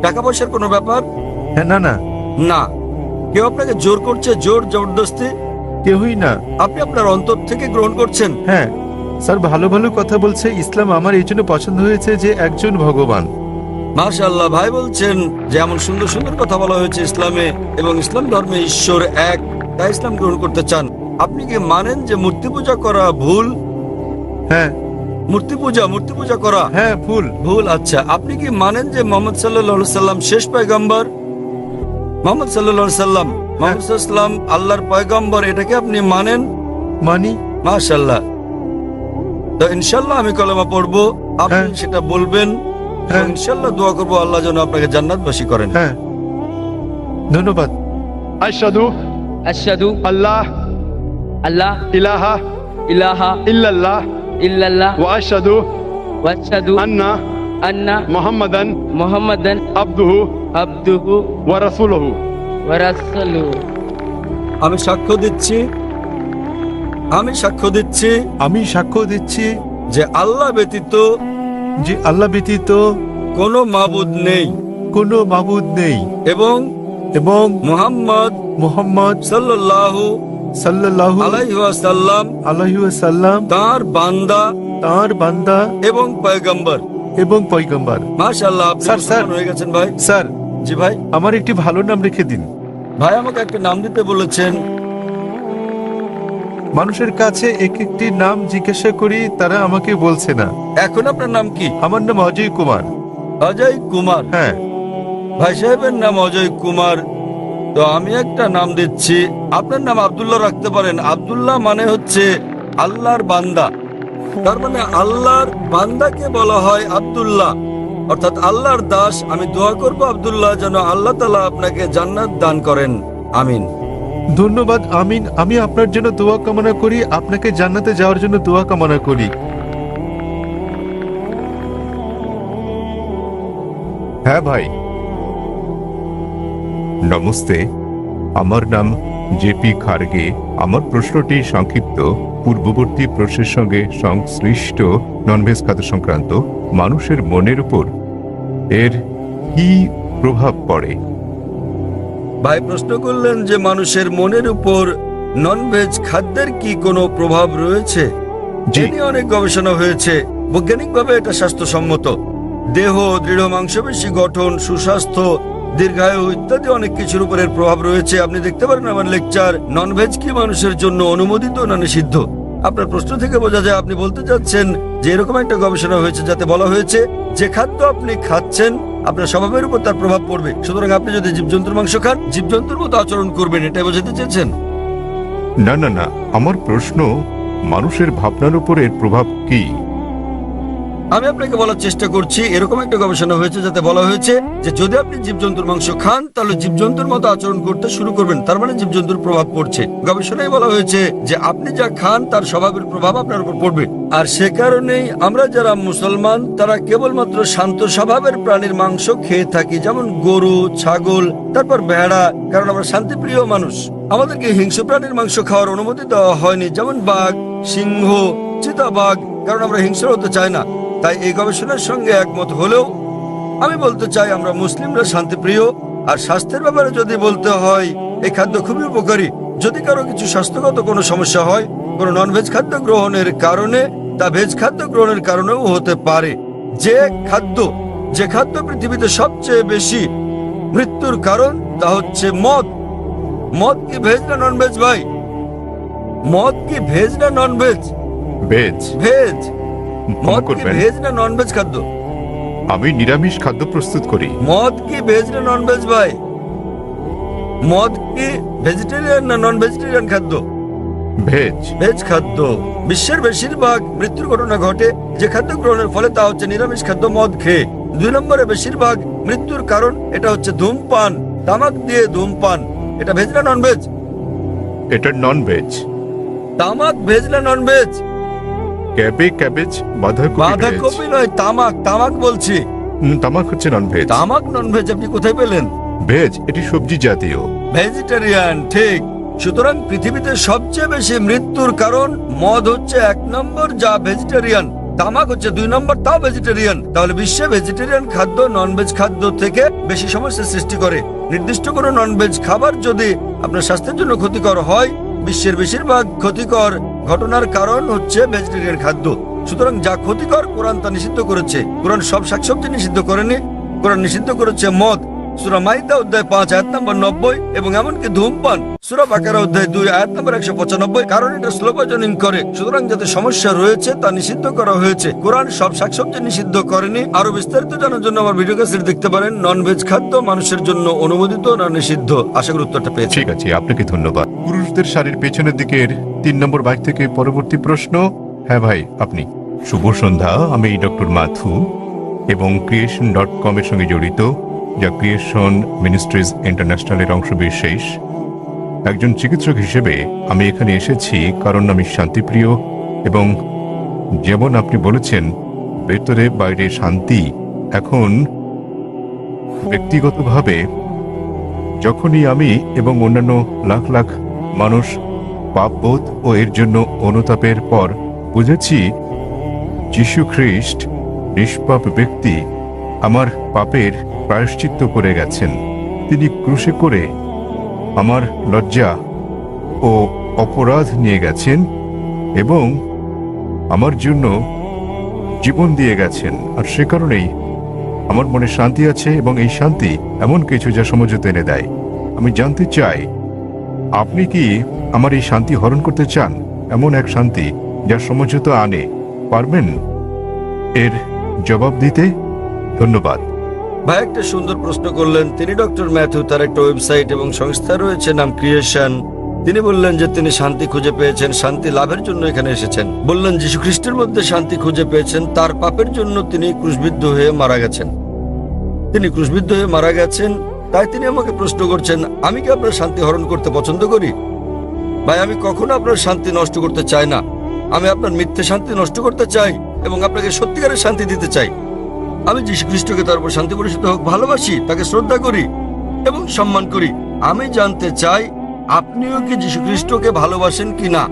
টাকা পয়সার কোনো ব্যাপার? হ্যাঁ, না না, না। কেউ আপনাকে জোর করছে, জোর জবরদস্তি? কেউই না। আপনি আপনার অন্তর থেকে গ্রহণ করছেন। হ্যাঁ স্যার, ভালো ভালো কথা বলছে। ইসলাম আমার এই জন্য পছন্দ হয়েছে যে একজন ভগবান। মাশাআল্লাহ, ভাই বলছেন যে এমন সুন্দর সুন্দর কথা বলা হয়েছে ইসলামে, এবং ইসলাম ধর্মে ঈশ্বর এক, তাই ইসলাম গ্রহণ করতে চান। আপনি কি মানেন যে মূর্তি পূজা করা ভুল? হ্যাঁ মূর্তি পূজা করা হ্যাঁ, ভুল। ভুল। আচ্ছা, আপনি কি মানেন যে মোহাম্মদ সাল্লাল্লাহু সাল্লাম শেষ পয়গম্বর? মোহাম্মদ সাল্লাল্লাহু সাল্লাম আল্লাহর পয়গম্বর, এটাকে আপনি মানেন? মানি। মাশাআল্লাহ। তো ইনশাআল্লাহ আমি কলেমা পড়বো, আপনি হ্যাঁ। সেটা বলবেন, হ্যাঁ। এবং ইনশাআল্লাহ দোয়া করবো আল্লাহ যেন আপনাকে জান্নাতবাসী করেন। হ্যাঁ, ধন্যবাদ। আশহাদু আশহাদু আল্লাহ আল্লাহ ইলাহা ইলাহা ইল্লাল্লাহ ইল্লাল্লাহ ওয়া আশহাদু ওয়া আশহাদু আন্না আন্না মুহাম্মাদান মুহাম্মাদান আবদুহু আবদুহু ওয়া রাসূলুহু। ওয়া রাসূলুহু। আমি সাক্ষ্য দিচ্ছি আমি সাক্ষ্য দিচ্ছি যে আল্লাহ ব্যতীত যে আল্লাহ ব্যতীত কোনো মাবুদ নেই, কোনো মাবুদ নেই, এবং এবং মুহাম্মদ মুহাম্মদ সাল্লাল্লাহু সাল্লাল্লাহু আলাইহি ওয়াসাল্লাম আলাইহি ওয়াসাল্লাম তার বান্দা তার বান্দা এবং পয়গম্বর। এবং পয়গম্বর। মাশাআল্লাহ, আপনি স্যার, মুসলমান হয়ে গেছেন ভাই। স্যার, জি ভাই। আমার একটি ভালো নাম রেখে দিন। ভাই আমাকে একটা নাম দিতে বলেছেন। মানুষের কাছে এক একটি নাম জিজ্ঞাসা করি, তারা আমাকে বলছে না। এখন আপনার নাম কি? আমার নাম অজয় কুমার। অজয় কুমার। হ্যাঁ, ভাই সাহেবের নাম অজয় কুমার। তো আমি একটা নাম দিচ্ছি, আপনার নাম আব্দুল্লাহ রাখতে পারেন। আব্দুল্লাহ মানে হচ্ছে আল্লাহর বান্দা, তার মানে আল্লাহর বান্দাকে বলা হয় আব্দুল্লাহ, অর্থাৎ আল্লাহর দাস। আমি দোয়া করব আব্দুল্লাহ যেন আল্লাহ তাআলা আপনাকে জান্নাত দান করেন। আমিন। ধন্যবাদ। আমিন। আমি আপনার জন্য দোয়া কামনা করি, আপনাকে জান্নাতে যাওয়ার জন্য দোয়া কামনা করি। হ্যাঁ ভাই, নমস্তে। আমার নাম জেপি খার্গে। আমার প্রশ্নটি সংক্ষিপ্ত। পূর্ববর্তী প্রশ্নের সঙ্গে সংশ্লিষ্ট ননভেজ খাদ্য সংক্রান্ত মানুষের মনের উপর এর কি প্রভাব পড়ে? ভাই প্রশ্ন করলেন যে মানুষের মনের উপর ননভেজ খাদ্যের কি কোনো প্রভাব রয়েছে? জি। এ নিয়ে অনেক গবেষণা হয়েছে। বৈজ্ঞানিকভাবে এটা স্বাস্থ্যসম্মত। দেহ, দৃঢ় মাংসপেশি গঠন, সুস্বাস্থ্য, দীর্ঘায়ু ইত্যাদি অনেক কিছুর উপর এর প্রভাব রয়েছে। আপনি দেখতে পারেন আমার লেকচার, ননভেজ কি মানুষের জন্য অনুমোদিত না নিষিদ্ধ। আপনার প্রশ্ন থেকে বোঝা যায় আপনি বলতে চাচ্ছেন যে এরকম একটা গবেষণা হয়েছে যাতে বলা হয়েছে যে খাদ্য আপনি খাচ্ছেন আপনার স্বভাবের উপর তার প্রভাব পড়বে। সুতরাং আপনি যদি জীবজন্তুর মাংস খান, জীবজন্তুর মতো আচরণ করবেন, এটাই বোঝাতে চেয়েছেন? না না না, আমার প্রশ্ন মানুষের ভাবনার উপর এর প্রভাব কি? আমি আপনাকে বলার চেষ্টা করছি, এরকম একটা গবেষণা হয়েছে যাতে বলা হয়েছে যে যদি আপনি জীবজন্তুর মাংস খান তাহলে জীবজন্তুর মতো আচরণ করতে শুরু করবেন, তার মানে জীবজন্তুর প্রভাব পড়ছে। গবেষণায় বলা হয়েছে যে আপনি যা খান তার স্বভাবের প্রভাব আপনার উপর পড়বে। আর সে কারণেই আমরা যারা মুসলমান তারা কেবলমাত্র শান্ত স্বভাবের প্রাণীর মাংস খেয়ে থাকি, যেমন গরু, ছাগল, তারপর ভেড়া, কারণ আমরা শান্তিপ্রিয় মানুষ। আমাদেরকে হিংস্র প্রাণীর মাংস খাওয়ার অনুমতি দেওয়া হয়নি, যেমন বাঘ, সিংহ, চিতাবাঘ, কারণ আমরা হিংস্র হতে চাই না। তাই এই গবেষণার সঙ্গে একমত হলেও আমি বলতে চাই আমরা মুসলিমরা শান্তিপ্রিয়। আর স্বাস্থ্যের ব্যাপারে যদি বলতে হয়, এই খাদ্য খুবই উপকারী। যদি কারো কিছু স্বাস্থ্যগত কোনো সমস্যা হয় কোনো ননভেজ খাদ্য গ্রহণের কারণে, তা ভেজ খাদ্য গ্রহণের কারণেও হতে পারে। যে খাদ্য পৃথিবীতে সবচেয়ে বেশি মৃত্যুর কারণ তা হচ্ছে মদ। মদ কি ভেজ না ননভেজ ভাই? মদ কি ভেজ না ননভেজ? ভেজ। ভেজ। ক্ষমা মদ কি করবেন, ভেজ না ননভেজ খাদ্য? আমি নিরামিষ খাদ্য প্রস্তুত করি। মদ কি ভেজ না ননভেজ ভাই? মদ কি ভেজিটেরিয়ান না নন ভেজিটেরিয়ান খাদ্য? ভেজ। ভেজ খাদ্য। বিশ্বের বেশিরভাগ মৃত্যুর ঘটনা ঘটে যে খাদ্য গ্রহণের ফলে, তা হচ্ছে নিরামিষ খাদ্য মদ খেয়ে। 2 নম্বরে বেশিরভাগ মৃত্যুর কারণ এটা হচ্ছে ধূমপান, তামাক দিয়ে ধূমপান। এটা ভেজ না নন ভেজ? এটা নন ভেজ। তামাক ভেজ না নন ভেজ? ক্যাবেজ বাঁধাকপি ভেজ। বাঁধাকপি নয়, তামাক বলছি। তামাক হচ্ছে নন ভেজ। তামাক নন ভেজ আপনি কোথায় পেলেন? ভেজ এটি সবজি জাতীয়। ভেজিটেরিয়ান, ঠিক। সুতরাং পৃথিবীতে সবচেয়ে বেশি মৃত্যুর কারণ মদ হচ্ছে 1 নম্বর, যা ভেজিটেরিয়ান, তামাক হচ্ছে 2 নম্বর, তাও ভেজিটেরিয়ান। তাহলে বিশ্বে ভেজিটেরিয়ান খাদ্য ননভেজ খাদ্য থেকে বেশি সমস্যার সৃষ্টি করে। নির্দিষ্ট কোনো ননভেজ খাবার যদি আপনার স্বাস্থ্যের জন্য ক্ষতিকর হয়, বিশ্বের বেশিরভাগ ক্ষতিকর ঘটনার কারণ হচ্ছে ভেজিটেরিয়ান খাদ্য। সুতরাং যা ক্ষতিকর কোরআন তা নিষিদ্ধ করেছে। কোরআন সব শাকসবজি নিষিদ্ধ করেনি, কোরআন নিষিদ্ধ করেছে মদ, সূরা মাইদা অধ্যায় 5 আয়াত নম্বর 90, এবং এমনকি ধূমপান সূরা বাকারা অধ্যায় 2 আয়াত নম্বর 195, কারণ এটা স্লো পয়জনিং করে। সুতরাং যাতে সমস্যা রয়েছে তা নিষিদ্ধ করা হয়েছে। কোরআন সব শাকসবজি নিষিদ্ধ করেনি। আরো বিস্তারিত জানার জন্য আমার ভিডিও ক্যাসেট দেখতে পারেন। ননভেজ খাদ্য মানুষের জন্য অনুমোদিত না নিষিদ্ধ। আশা করি উত্তরটা পেয়েছি। ঠিক আছে, আপনাকে ধন্যবাদ। পুরুষদের শাড়ির পেছনের দিকের 3 নম্বর বাইক থেকে পরবর্তী প্রশ্ন। হ্যাঁ ভাই, আপনি। শুভ সন্ধ্যা, আমি ডক্টর মাথু এবং creation.com এর সঙ্গে জড়িত, যা ক্রিয়েশন মিনিস্ট্রিজ ইন্টারন্যাশনালের অংশবিশেষ। একজন চিকিৎসক হিসেবে আমি এখানে এসেছি কারণ আমি শান্তিপ্রিয়, এবং যেমন আপনি বলেছেন ভেতরে বাইরে শান্তি। এখন ব্যক্তিগতভাবে যখনই আমি এবং অন্যান্য লাখ লাখ মানুষ পাপবোধ ও এর জন্য অনুতাপের পর বুঝেছি যীশু খ্রিস্ট নিষ্পাপ ব্যক্তি আমার পাপের প্রায়শ্চিত্ত করে গেছেন। তিনি ক্রুশে করে আমার লজ্জা ও অপরাধ নিয়ে গেছেন এবং আমার জন্য জীবন দিয়ে গেছেন। আর সে কারণেই আমার মনে শান্তি আছে, এবং এই শান্তি এমন কিছু যা সমঝোতা এনে দেয়। আমি জানতে চাই, আপনি কি আমার এই শান্তি হরণ করতে চান? এমন এক শান্তি যা সমঝোতা আনে, পারবেন এর জবাব দিতে? ধন্যবাদ। ভাই একটা সুন্দর প্রশ্ন করলেন। তিনি ডক্টর ম্যাথু, তার একটা ওয়েবসাইট এবং সংস্থা রয়েছে নাম ক্রিয়েশন। তিনি বললেন যে তিনি শান্তি খুঁজে পেয়েছেন, শান্তি লাভের জন্য এখানে এসেছেন। বললেন যীশু খ্রিস্টের মধ্যে শান্তি খুঁজে পেয়েছেন, তার পাপের জন্য তিনি ক্রুশবিদ্ধ হয়ে মারা গেছেন। তিনি ক্রুশবিদ্ধ হয়ে মারা গেছেন, তাই তিনি আমাকে প্রশ্ন করছেন আমি কি আপনার শান্তি হরণ করতে পছন্দ করি? ভাই আমি কখনো আপনার শান্তি নষ্ট করতে চাই না। আমি আপনার মিথ্যে শান্তি নষ্ট করতে চাই এবং আপনাকে সত্যিকারের শান্তি দিতে চাই। আমি যীশু খ্রিস্টকে তার উপর শান্তি বর্ষিত হোক ভালোবাসি, তাকে শ্রদ্ধা করি এবং সম্মান করি। আমি জানতে চাই আপনিও কি যীশু খ্রিস্টকে ভালোবাসেন কিনা।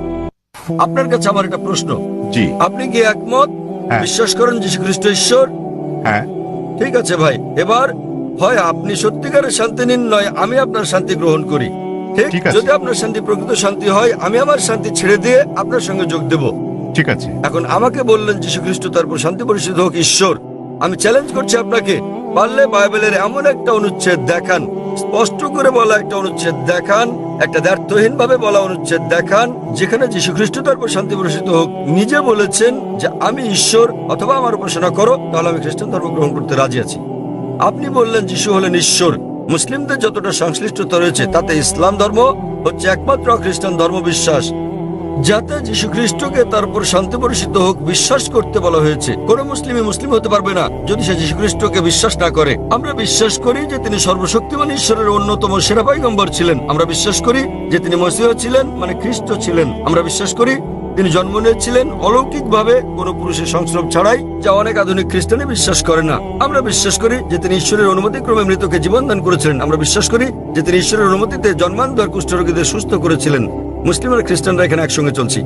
আপনার কাছে আমার একটা প্রশ্ন, জি। আপনি কি একমত? হ্যাঁ। বিশ্বাস করেন যীশু খ্রিস্ট ঈশ্বর? হ্যাঁ। ঠিক আছে ভাই, এবার হয় আপনি সত্যিকারের শান্তি নিন, নয় আমি আপনার শান্তি গ্রহণ করি। ঠিক? ঠিক আছে। যদি আপনার শান্তি প্রকৃত শান্তি হয়, আমি আমার শান্তি ছেড়ে দিয়ে আপনার সঙ্গে যোগ দেব। ঠিক আছে। এখন আমাকে বললেন যীশু খ্রিস্ট তার উপর শান্তি বর্ষিত হোক ঈশ্বর। আমি চ্যালেঞ্জ করছি আপনাকে, পারলে বাইবেলের এমন একটা অনুচ্ছেদ দেখান, স্পষ্ট করে বলা একটা অনুচ্ছেদ দেখান, একটা দ্ব্যর্থহীন ভাবে বলা অনুচ্ছেদ দেখান, যেখানে যীশু খ্রিস্ট তার উপর শান্তি বর্ষিত হোক নিজে বলেছেন যে আমি ঈশ্বর, অথবা আমার উপাসনা করো, তাহলে আমি খ্রিস্টান ধর্ম গ্রহণ করতে রাজি আছি। আপনি বললেন যিশু হলেন ঈশ্বর। মুসলিমদের যতটা সংশ্লিষ্টতা রয়েছে তাতে ইসলাম ধর্ম হচ্ছে একমাত্র খ্রিস্টান ধর্ম বিশ্বাস যাতে যীশু খ্রিস্টকে তার উপর শান্তি বর্ষিত হোক বিশ্বাস করতে বলা হয়েছে। কোন মুসলিমই মুসলিম হতে পারবে না যদি সে যীশু খ্রিস্টকে বিশ্বাস না করে। আমরা বিশ্বাস করি যে তিনি সর্বশক্তিমান ঈশ্বরের অন্যতম সেরা পয়গম্বর ছিলেন। আমরা বিশ্বাস করি যে তিনি মসিহ ছিলেন, মানে খ্রিস্ট ছিলেন। আমরা বিশ্বাস করি তিনি জন্ম নিয়েছিলেন অলৌকিকভাবে, কোনো পুরুষের সংস্রব ছাড়াই, যা অনেক আধুনিক খ্রিস্টানে বিশ্বাস করে না। আমরা বিশ্বাস করি যে তিনি ঈশ্বরের অনুমতিক্রমে মৃতকে জীবন দান করেছিলেন। আমরা বিশ্বাস করি যে তিনি ঈশ্বরের অনুমতিতে জন্মান্তর কুষ্ঠরোগীদের সুস্থ করেছিলেন। মুসলিম আর খ্রিস্টানরা এখানে একসঙ্গে চলছি,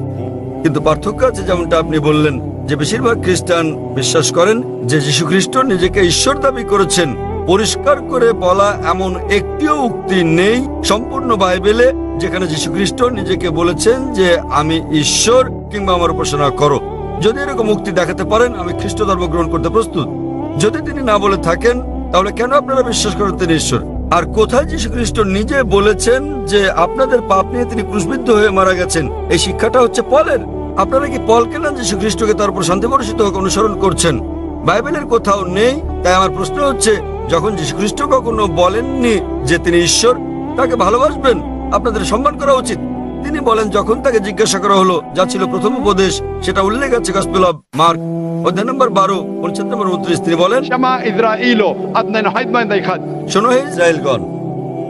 কিন্তু পার্থক্য আছে। যেমনটা আপনি বললেন যে বেশিরভাগ খ্রিস্টান বিশ্বাস করেন যে যীশু খ্রিস্ট নিজেকে ঈশ্বর দাবি করেছেন। পরিষ্কার করে বলা এমন একটিও উক্তি নেই সম্পূর্ণ বাইবেলে যেখানে যীশু খ্রিস্ট নিজেকে বলেছেন যে আমি ঈশ্বর কিংবা আমার উপাসনা করো। যদি এরকম উক্তি দেখাতে পারেন, আমি খ্রিস্ট ধর্ম গ্রহণ করতে প্রস্তুত। যদি তিনি না বলে থাকেন, তাহলে কেন আপনারা বিশ্বাস করেন তিনি ঈশ্বর? আর কোথায় যীশু খ্রিস্ট নিজে বলেছেন যে আপনাদের পাপ নিয়ে তিনি ক্রুশবিদ্ধ হয়ে মারা গেছেন? এই শিক্ষাটা হচ্ছে পলের। আপনারা কি পলকে না যীশু খ্রিস্টকে তার উপর শান্তি বর্ষিত হোক অনুসরণ করছেন? বাইবেলের কোথাও নেই। তাই আমার প্রশ্ন হচ্ছে, যখন যীশু খ্রিস্ট কখনো বলেননি যে তিনি ঈশ্বর, তাকে ভালোবাসবেন, আপনাদের সম্মান করা উচিত। তিনি বলেন যখন তাকে জিজ্ঞাসা করা হলো, যা ছিল প্রথম উপদেশ, সেটা উল্লেখ আছে গসপেল অফ মার্ক অধ্যায় নম্বর 12 অনুচ্ছেদ নম্বর 29। তিনি বলেন, شما إسرائيل أدنى نحيد ما يخد শোনো হে ইসরায়েলগণ,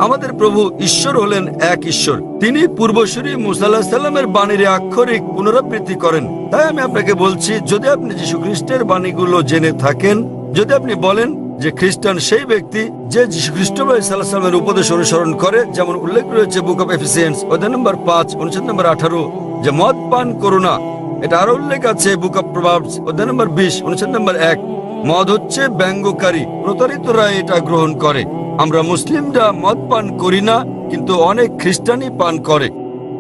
আমাদের প্রভু ঈশ্বর হলেন এক ঈশ্বর। তিনি পূর্বসূরি মুসা আলাইহিস সালামের বাণীর আক্ষরিক পুনরাবৃত্তি করেন। তাই আমি আপনাকে বলছি, যদি আপনি যীশু খ্রিস্টের বাণীগুলো জেনে থাকেন, যদি আপনি বলেন যে খ্রিস্টান সেই ব্যক্তি যে যীশু খ্রিস্ট সাল্লামের উপদেশ অনুসরণ করে, যেমন উল্লেখ রয়েছে বুক অফ এফিসিয়েন্স অধ্যায় নম্বর 5 অনুচ্ছেদ নম্বর 18 যে মদ পান করো না। এটা আরো উল্লেখ আছে বুক অফ প্রভাবস অধ্যায় নম্বর 20 অনুচ্ছেদ নম্বর 1। মদ হচ্ছে ব্যঙ্গকারী, প্রতারিতরা এটা গ্রহণ করে। আমরা মুসলিমরা মদ পান করি না, কিন্তু অনেক খ্রিস্টানই পান করে।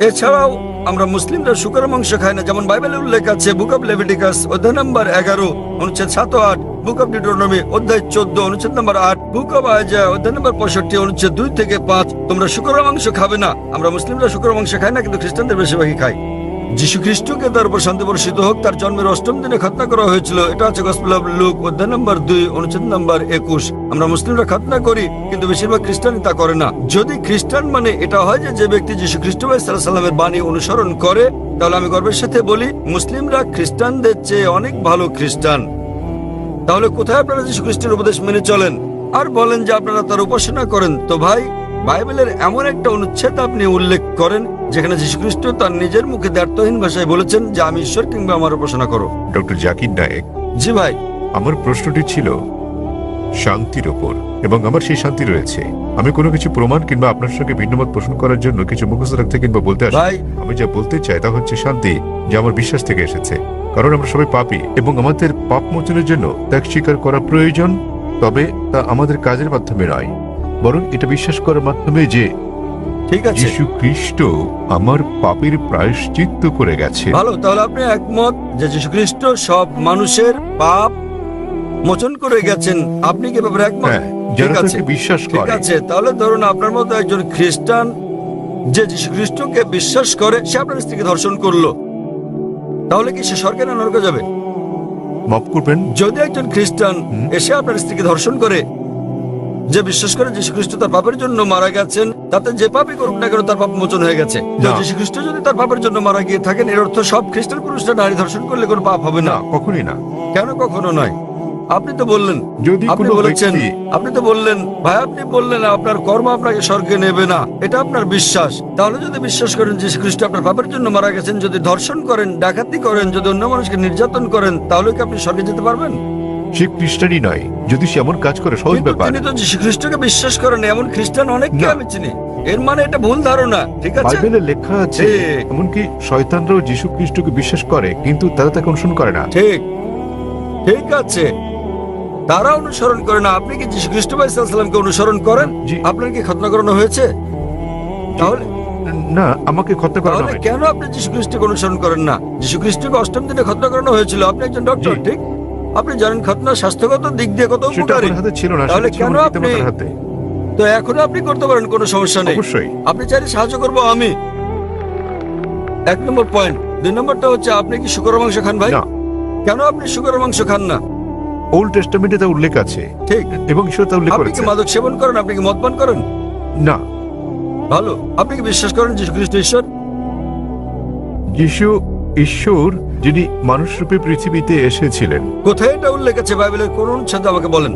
এছাড়াও আমরা মুসলিমরা শুকরের মাংস খাই না, যেমন বাইবেলে উল্লেখ আছে বুক অফ লেভিটিকাস অধ্যায় নম্বর 11 অনুচ্ছেদ 7 ও 8, বুক অফ ডিউটেরোনমি অধ্যায় 14 অনুচ্ছেদ নম্বর 8, বুক অফ আইজায়া অধ্যায় নম্বর 65 অনুচ্ছেদ 2 থেকে 5। তোমরা শুকরের মাংস খাবে না। আমরা মুসলিমরা শুকরের মাংস খাই না, কিন্তু খ্রিস্টানদের বেশিরভাগই খায়। যীশু খ্রিস্টকে তার উপর শান্তি বর্ষিত হোক তার জন্মের 8ম দিনে খতনা করা হয়েছিল। এটা আছে গসপেল অফ লুক অধ্যায় নম্বর 2 অনুচ্ছেদ নম্বর 21। আমরা মুসলিমরা খতনা করি, কিন্তু বেশিরভাগ খ্রিস্টানই তা করে না। যদি খ্রিস্টান মানে এটা হয় যে ব্যক্তি যীশু খ্রিস্ট সাল্লামের বাণী অনুসরণ করে, তাহলে আমি গর্বের সাথে বলি মুসলিমরা খ্রিস্টানদের চেয়ে অনেক ভালো খ্রিস্টান। তাহলে কোথায় আপনারা যীশু খ্রিস্টের উপদেশ মেনে চলেন আর বলেন যে আপনারা তার উপাসনা করেন? তো ভাই, বাইবেলের এমন একটা অনুচ্ছেদ আপনি উল্লেখ করেন যেখানে যীশু খ্রিস্ট তার নিজের মুখে দ্ব্যর্থহীন ভাষায় বলেছেন যে আমি ঈশ্বর কিংবা আমার উপাসনা করো। ডক্টর জাকির নায়েক, জি ভাই। আমার প্রশ্নটি ছিল শান্তির ওপর, এবং আমার সেই শান্তি রয়েছে। আমি কোনো কিছু প্রমাণ কিংবা আপনার সঙ্গে ভিন্নমত পোষণ করার জন্য কিছু মুখস্থ রাখতে কিংবা বলতে আসি। ভাই, আমি যা বলতে চাই তা হচ্ছে শান্তি, যা আমার বিশ্বাস থেকে এসেছে। কারণ আমরা সবাই পাপী এবং আমাদের পাপ মোচনের জন্য ত্যাগ স্বীকার করা প্রয়োজন। তবে তা আমাদের কাজের মাধ্যমে নয়, বরং এটা বিশ্বাস করার মাধ্যমে যে ঠিক আছে, যীশু খ্রিস্ট আমার পাপের প্রায়শ্চিত্ত করে গেছে। ভালো। তাহলে আপনি একমত যে যীশু খ্রিস্ট সব মানুষের পাপ মোচন করে গেছেন। আপনি কি ব্যাপারে একমত? হ্যাঁ, ঠিক যারা আছে, তাকে বিশ্বাস ঠিক করে। আছে। তাহলে ধরুন আপনার মতো একজন খ্রিস্টান যে যীশু খ্রিস্টকে বিশ্বাস করে, সে আপনার স্ত্রীকে ধর্ষণ করলো, তাহলে কি সে স্বর্গে না নরকে যাবে? মাফ করবেন, যদি একজন খ্রিস্টান এসে আপনার স্ত্রীকে ধর্ষণ করে, যে বিশ্বাস করে যীশু খ্রিস্ট তার পাপের জন্য মারা গেছেন, তাতে যে পাপই করুক না কেন তার পাপ মোচন হয়ে গেছে। না। যীশু খ্রিস্ট যদি তার পাপের জন্য মারা গিয়ে থাকেন, এর অর্থ সব খ্রিস্টান পুরুষরা নারী ধর্ষণ করলে কোনো পাপ হবে না? না, কখনই না। কেন কখনো নয়? আপনি তো বললেন, যদি আপনি কোনো বলেছেন, ব্যক্তি- আপনি তো বললেন ভাই, আপনি বললেন আপনার কর্ম আপনাকে স্বর্গে নেবে না, এটা আপনার বিশ্বাস। তাহলে যদি বিশ্বাস করেন যীশু খ্রিস্ট আপনার পাপের জন্য মারা গেছেন, যদি ধর্ষণ করেন, ডাকাতি করেন, যদি অন্য মানুষকে নির্যাতন করেন, তাহলে কি আপনি স্বর্গে যেতে পারবেন? সে খ্রিস্টানই নয়, যদি সে এমন কাজ করে, সহজ কিন্তু ব্যাপার। তিনি তো যীশু খ্রিস্টকে বিশ্বাস করেন এমন খ্রিস্টান অনেককে না। আমি চিনি। এর মানে এটা ভুল ধারণা, ঠিক আছে? বাইবেলে লেখা আছে ঠিক। এমনকি শয়তানরাও যীশু খ্রিস্টকে বিশ্বাস করে, কিন্তু তারা তাকে অনুসরণ করে না। ঠিক, ঠিক আছে, তারা অনুসরণ করে না। আপনি কি যীশু খ্রিস্ট সাল্লামকে অনুসরণ করেন? জি। আপনার কি খতনা করানো হয়েছে? তাহলে না, আমাকে খতনা করানো তাহলে হয়নি। কেন আপনি যীশু খ্রিস্টকে অনুসরণ করেন না? যীশু খ্রিস্টকে 8ম দিনে খতনা করানো হয়েছিল। আপনি একজন ডক্টর, জি। ঠিক? আপনি জানেন খতনা স্বাস্থ্যগত দিক দিয়ে কত সেটা উপকারী। আমার হাতে ছিল না, তাহলে সেটা ছিল কেন আমার আপনি- পিতামাতার হাতে। তো এখনো আপনি করতে পারেন, কোনো সমস্যা নেই। অবশ্যই। আপনি চাইলে সাহায্য করবো আমি। 1 নম্বর পয়েন্ট। 2 নম্বরটা হচ্ছে, আপনি কি শুকরের মাংস খান ভাই? না, কেন আপনি শুকরের মাংস খান না? ওল্ড টেস্টামেন্টে তা উল্লেখ আছে ঠিক। এবং ঈশ্বর তা উল্লেখ আপনি কি করেছে। মাদক সেবন করেন? আপনি কি মদ পান করেন? না, ভালো। আপনি কি বিশ্বাস করেন যীশু খ্রিস্ট ঈশ্বর? যীশু ঈশ্বর, যিনি মানুষ রূপে পৃথিবীতে এসেছিলেন। কোথায় এটা উল্লেখ আছে বাইবেলের কোন অনুচ্ছেদে আমাকে বলেন?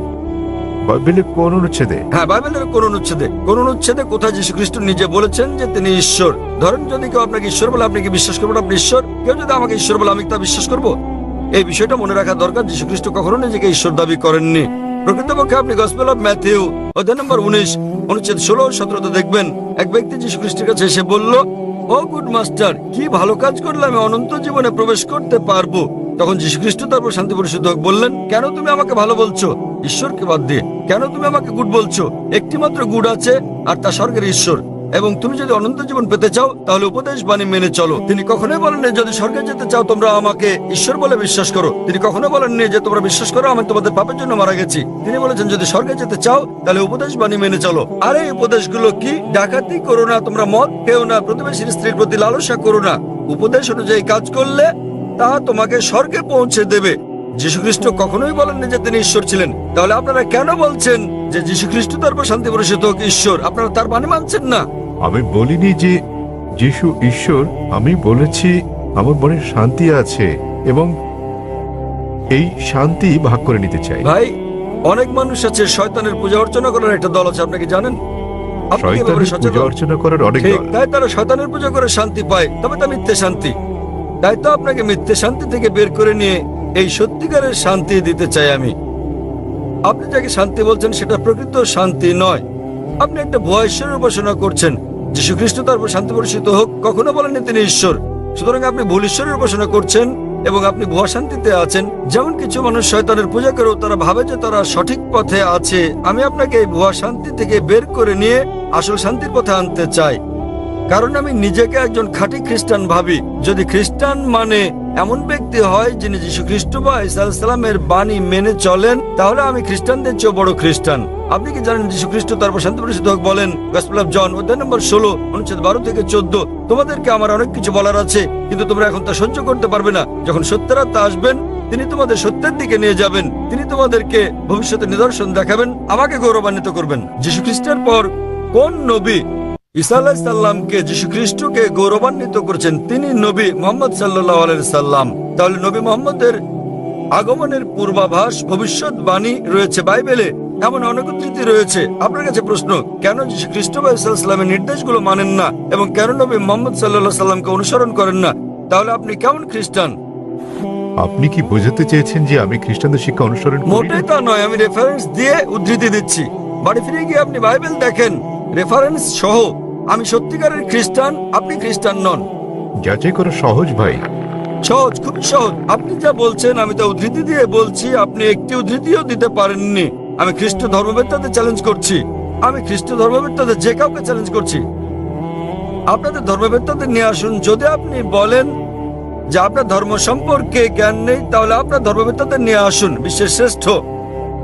বাইবেলের কোন অনুচ্ছেদে? হ্যাঁ, বাইবেলের কোন অনুচ্ছেদে? কোন অনুচ্ছেদে কোথায় যীশু খ্রিস্ট নিজে বলেছেন যে তিনি ঈশ্বর? ধরেন যদি কেউ আপনাকে ঈশ্বর বলে, আপনি কি বিশ্বাস করবেন আপনি ঈশ্বর? কেউ যদি আমাকে ঈশ্বর বলে, আমি তা বিশ্বাস করব? এই বিষয়টা মনে রাখা দরকার। যীশু খ্রিস্ট কখনো নিজেকে ঈশ্বর দাবি করেননি। প্রকৃতপক্ষে আপনি গসপেল অফ ম্যাথিউ অধ্যায় নম্বর 19 অনুচ্ছেদ 16 ও 17 দেখবেন, এক ব্যক্তি যীশু খ্রিস্টের কাছে এসে বলল, ও গুড মাস্টার, কি ভালো কাজ করলে আমি অনন্ত জীবনে প্রবেশ করতে পারবো? তখন যীশু খ্রিস্ট তারপর শান্তি পরিশুদ্ধ হোক বললেন, কেন তুমি আমাকে ভালো বলছো ঈশ্বরকে বাদ দিয়ে? কেন তুমি আমাকে গুড বলছো? একটি মাত্র গুড আছে, আর তা স্বর্গের ঈশ্বর। এবং তুমি যদি অনন্ত জীবন পেতে চাও, তাহলে উপদেশ বাণী মেনে চলো। তিনি কখনোই বলেননি যদি স্বর্গে যেতে চাও তোমরা আমাকে ঈশ্বর বলে বিশ্বাস করো। তিনি কখনো বলেননি যে তোমরা বিশ্বাস করো আমি তোমাদের পাপের জন্য মারা গেছি। তিনি বলেছেন যদি স্বর্গে যেতে চাও তাহলে উপদেশ বাণী মেনে চলো। আর এই উপদেশগুলো কি? ডাকাতি করো না, তোমরা মদ খেও না, প্রতিবেশীর স্ত্রীর প্রতি লালসা করো না। উপদেশ অনুযায়ী কাজ করলে তা তোমাকে স্বর্গে পৌঁছে দেবে। যীশু খ্রিস্ট কখনোই বলেননি যে তিনি ঈশ্বর ছিলেন। তাহলে আপনারা কেন বলছেন যে যীশু খ্রিস্ট তারপর শান্তি বর্ষিত হোক ঈশ্বর? আপনারা তার বাণী মানছেন না। আমি বলিনি যে যীশু ঈশ্বর, আমি বলেছি আমার মনে শান্তি আছে এবং এই শান্তি ভাগ করে নিতে চাই। ভাই, অনেক মানুষ আছে শয়তানের পূজা অর্চনা করার একটা দল আছে, আপনি কি জানেন? আপনি কি এ ব্যাপারে শয়তানের পূজা সচেতন? অর্চনা করার অনেক ঠিক, দল। তাই তারা শয়তানের পূজা করে শান্তি পায়, তবে তা মিথ্যে শান্তি। তাই তো আপনাকে মিথ্যে শান্তি থেকে বের করে নিয়ে এই সত্যিকারের শান্তি দিতে চাই আমি। আপনি যাকে শান্তি বলছেন সেটা প্রকৃত শান্তি নয়। আপনি একটা ভুয়া ঈশ্বরের উপাসনা করছেন। যীশু খ্রিস্ট তার উপর শান্তি বর্ষিত হোক কখনো বলেননি তিনি ঈশ্বর। সুতরাং আপনি ভুল ঈশ্বরের উপাসনা করছেন এবং আপনি ভুয়া শান্তিতে আছেন। যেমন কিছু মানুষ শয়তানের পূজা করেও তারা ভাবে যে তারা সঠিক পথে আছে। আমি আপনাকে এই ভুয়া শান্তি থেকে বের করে নিয়ে আসল শান্তির পথে আনতে চাই, কারণ আমি নিজেকে একজন খাঁটি খ্রিস্টান ভাবি। যদি খ্রিস্টান মানে এমন ব্যক্তি হয় যিনি যীশু খ্রিস্ট বা ঈসা আলাইহিস সালামের বাণী মেনে চলেন, তাহলে আমি খ্রিস্টানদের চেয়েও বড় খ্রিস্টান। আপনি কি জানেন যীশু খ্রিস্ট তারপর শান্তি বর্ষিত হোক বলেন গসপেল অফ জন অধ্যায় নম্বর 16 অনুচ্ছেদ 12 থেকে 14, তোমাদেরকে আমার অনেক কিছু বলার আছে, কিন্তু তোমরা এখন তা সহ্য করতে পারবে না। যখন সত্যের আত্মা আসবেন তিনি তোমাদের সত্যের দিকে নিয়ে যাবেন। তিনি তোমাদেরকে ভবিষ্যতে নিদর্শন দেখাবেন, আমাকে গৌরবান্বিত করবেন। যীশু খ্রিস্টের পর কোন নবী ঈসা আলাইহিস সালামকে যীশু খ্রিস্টকে গৌরবান্বিত করেছেন? তিনি নবী মুহাম্মদ সাল্লাল্লাহু আলাইহি সাল্লাম। তাহলে নবী মুহাম্মদের আগমনের পূর্বাভাস ভবিষ্যৎবাণী রয়েছে বাইবেলে, এমন অনেক উদ্ধৃতি রয়েছে। আপনার কাছে প্রশ্ন, কেন যীশু খ্রিস্ট বা ঈসা আলাইহিস সালামের নির্দেশগুলো মানেন না এবং কেন নবী মুহাম্মদ সাল্লাল্লাহু আলাইহি সাল্লামকে অনুসরণ করেন না? তাহলে আপনি কেমন খ্রিস্টান? আপনি কি বোঝাতে চেয়েছেন যে আমি খ্রিস্টানদের শিক্ষা অনুসরণ করি না? মোটেই তা নয়, আমি রেফারেন্স দিয়ে উদ্ধৃতি দিচ্ছি। বাড়ি ফিরে গিয়ে আপনি বাইবেল দেখেন রেফারেন্স সহ। আমি সত্যিকারের খ্রিস্টান, আপনি খ্রিস্টান নন। যাচাই করা সহজ ভাই। সহজ, খুবই সহজ। আপনি যা বলছেন আমি তা উদ্ধৃতি দিয়ে বলছি, আপনি একটি উদ্ধৃতিও দিতে পারেননি। আমি খ্রিস্ট ধর্মবেত্তাদের চ্যালেঞ্জ করছি, আমি খ্রিস্ট ধর্মবেত্তাদের যে কাউকে চ্যালেঞ্জ করছি। আপনাদের ধর্মবেত্তাদের নিয়ে আসুন। যদি আপনি বলেন যে আপনার ধর্ম সম্পর্কে জ্ঞান নেই, তাহলে আপনার ধর্মবেত্তাদের নিয়ে আসুন, বিশ্বের শ্রেষ্ঠ,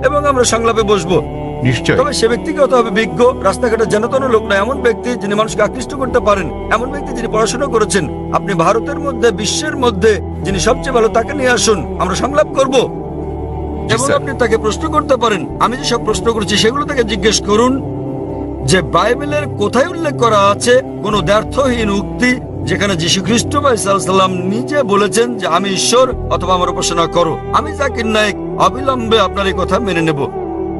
এবং আমরা সংলাপে বসবো। নিশ্চয়। তবে সে ব্যক্তিকে হতে হবে বিজ্ঞ, রাস্তাঘাটে জানাতন লোক না, এমন ব্যক্তি যিনি মানুষকে আকৃষ্ট করতে পারেন, এমন ব্যক্তি যিনি পড়াশোনা করেছেন। আপনি ভারতের মধ্যে, বিশ্বের মধ্যে যিনি সবচেয়ে ভালো, তাকে নিয়ে আসুন, আমরা সংলাপ করব। এবং স্যার। আপনি তাকে প্রশ্ন করতে পারেন। আমি যে সব প্রশ্ন করছি সেগুলো তাকে জিজ্ঞেস করুন যে বাইবেলের কোথায় উল্লেখ করা আছে কোন দ্ব্যর্থহীন উক্তি যেখানে যীশু খ্রিস্ট বা ঈসা আলাইহিস সালাম নিজে বলেছেন যে আমি ঈশ্বর অথবা আমার উপাসনা করো। আমি জাকির নায়েক অবিলম্বে আপনার এই কথা মেনে নেব।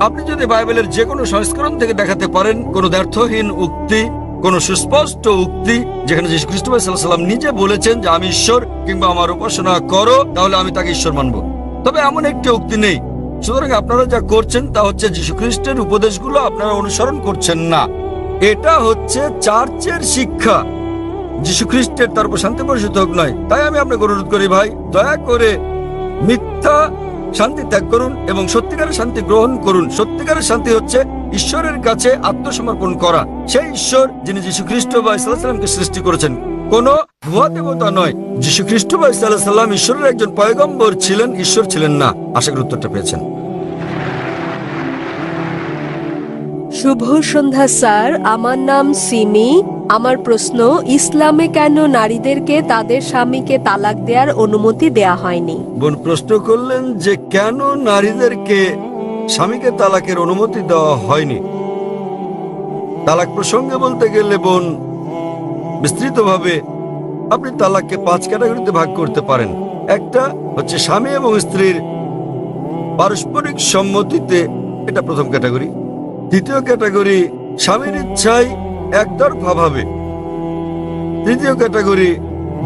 আপনি যদি বাইবেলের যে কোনো সংস্করণ থেকে দেখাতে পারেন কোন দ্ব্যর্থহীন উক্তি, কোন সুস্পষ্ট উক্তি যেখানে যীশু খ্রিস্ট বা ঈসা আলাইহিস সালাম নিজে বলেছেন যে আমি ঈশ্বর কিংবা আমার উপাসনা করো, তাহলে আমি তাকে ঈশ্বর মানব। তবে এমন একটি উক্তি নেই। সুতরাং আপনারা যা করছেন তা হচ্ছে যীশু খ্রিস্টের উপদেশগুলো আপনারা অনুসরণ করছেন না। এটা হচ্ছে চার্চের শিক্ষা, যীশু খ্রিস্টের তার উপর শান্তি বর্ষিত হোক নয়। তাই আমি আপনাকে অনুরোধ করি ভাই, দয়া করে মিথ্যা শান্তি ত্যাগ করুন এবং সত্যিকারের শান্তি গ্রহণ করুন। সত্যিকারের শান্তি হচ্ছে ঈশ্বরের কাছে আত্মসমর্পণ করা, সেই ঈশ্বর যিনি যীশু খ্রিস্ট বা ঈসা আলাইহিস সালামকে সৃষ্টি করেছেন, কোন ভুয়া দেবতা নয়। যীশু খ্রিস্ট বা ঈসা আলাইহিস সালাম ঈশ্বরের একজন পয়গম্বর ছিলেন, ঈশ্বর ছিলেন না। আশা করি উত্তরটা পেয়েছেন। শুভ সন্ধ্যা স্যার, আমার নাম সিমি। আমার প্রশ্ন, ইসলামে কেন নারীদেরকে তাদের স্বামীকে তালাক দেওয়ার অনুমতি দেয়া হয়নি? বোন প্রশ্ন করলেন যে কেন নারীদেরকে স্বামীকে তালাকের অনুমতি দেওয়া হয়নি। তালাক প্রসঙ্গে বলতে গেলে বোন বিস্তৃতভাবে আপনি তালাককে 5 ক্যাটাগরিতে ভাগ করতে পারেন। একটা হচ্ছে স্বামী এবং স্ত্রীর পারস্পরিক সম্মতিতে, এটা প্রথম ক্যাটাগরি। দ্বিতীয় ক্যাটাগরি স্বামীর ইচ্ছায় একতরফাভাবে। তৃতীয় ক্যাটাগরি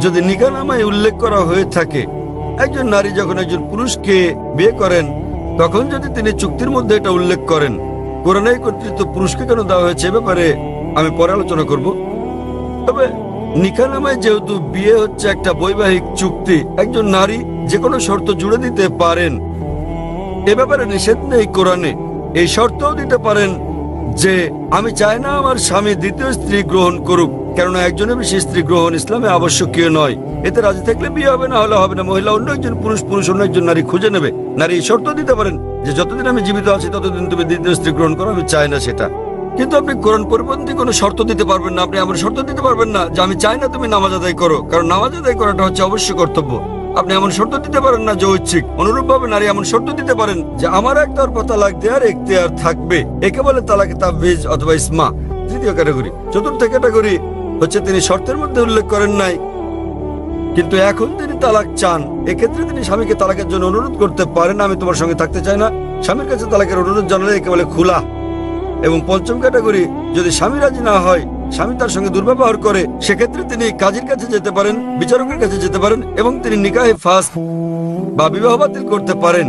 যদি নিকাহনামায় উল্লেখ করা হয়ে থাকে, একজন নারী যখন একজন পুরুষকে বিয়ে করেন তখন যদি তিনি চুক্তির মধ্যে এটা উল্লেখ করেন। কোরআনে কর্তৃত্ব পুরুষকে কেন দেওয়া হয়েছে এ ব্যাপারে আমি পরে আলোচনা করব। তবে নিকাহনামায় যেহেতু বিয়ে হচ্ছে একটা বৈবাহিক চুক্তি, একজন নারী যে কোনো শর্ত জুড়ে দিতে পারেন, এ ব্যাপারে নিষেধ নেই কোরআনে। এই শর্তও দিতে পারেন যে আমি চাই না আমার স্বামী দ্বিতীয় স্ত্রী গ্রহণ করুক, কেননা একজনের বেশি স্ত্রী গ্রহণ ইসলামে আবশ্যকীয় নয়। এতে রাজি থাকলে বিয়ে হবে, না হলে হবে না। মহিলা অন্য একজন পুরুষ, পুরুষ অন্য একজন নারী খুঁজে নেবে। নারী এই শর্ত দিতে পারেন যে যতদিন আমি জীবিত আছি ততদিন তুমি দ্বিতীয় স্ত্রী গ্রহণ করো, আমি চাই না সেটা। কিন্তু আপনি কোরআন পরিপন্থী কোনো শর্ত দিতে পারবেন না। আপনি আমার শর্ত দিতে পারবেন না যে আমি চাই না তুমি নামাজ আদায় করো, কারণ নামাজ আদায় করাটা হচ্ছে অবশ্যই কর্তব্য। আপনি এমন শর্ত দিতে পারেন না যে ঐচ্ছিক। অনুরূপভাবে নারী এমন শর্ত দিতে পারেন যে আমার একতরফা তালাক দেওয়ার এখতিয়ার থাকবে। একে বলে তালাকে তাবীজ অথবা ইসমা। তৃতীয় ক্যাটাগরি। চতুর্থ ক্যাটাগরি হচ্ছে তিনি শর্তের মধ্যে উল্লেখ করেন নাই, কিন্তু এখন তিনি তালাক চান। এক্ষেত্রে তিনি স্বামীকে তালাকের জন্য অনুরোধ করতে পারেন, আমি তোমার সঙ্গে থাকতে চাই না। স্বামীর কাছে তালাকের অনুরোধ জানালে একে বলে খুলা। এবং পঞ্চম ক্যাটাগরি, যদি স্বামী রাজি না হয়, স্বামী তার সঙ্গে দুর্ব্যবহার করে, সেক্ষেত্রে তিনি কাজীর কাছে যেতে পারেন, বিচারকের কাছে যেতে পারেন এবং তিনি নিকাহে ফাস বা বিবাহ বাতিল করতে পারেন।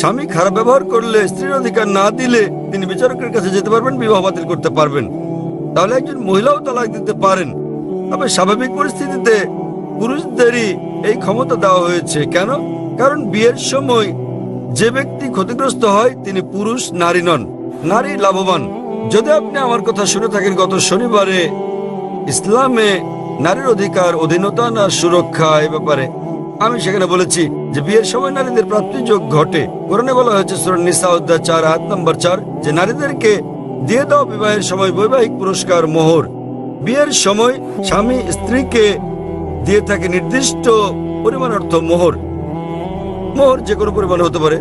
স্বামী খারাপ ব্যবহার করলে, স্ত্রীর অধিকার না দিলে তিনি বিচারকের কাছে যেতে পারবেন, বিবাহ বাতিল করতে পারবেন। তাহলে একজন মহিলাও তালাক দিতে পারেন। তবে স্বাভাবিক পরিস্থিতিতে পুরুষদেরই এই ক্ষমতা দেওয়া হয়েছে। কেন? কারণ বিয়ের সময় যে ব্যক্তি ক্ষতিগ্রস্ত হয় তিনি পুরুষ, নারী নন। নারী লাভবান। যদি আপনি আমার কথা শুনে থাকেন, গত শনিবারে ইসলামে নারীর অধিকার, অধীনতা না সুরক্ষা এ ব্যাপারে আমি সেখানে বলেছি যে বিয়ের সময় নারীদের প্রাপ্তিযোগ ঘটে। কোরআনে বলা হয়েছে সূরা নিসা অধ্যায় 4 আয়াত নম্বর 4 যে নারীদেরকে দিয়ে দাও বিবাহের সময় বৈবাহিক পুরস্কার, মোহর। বিয়ের সময় স্বামী স্ত্রীকে দিয়ে থাকে নির্দিষ্ট পরিমাণ অর্থ, মোহর। মোহর যে কোনো পরিমাণ হতে পারে।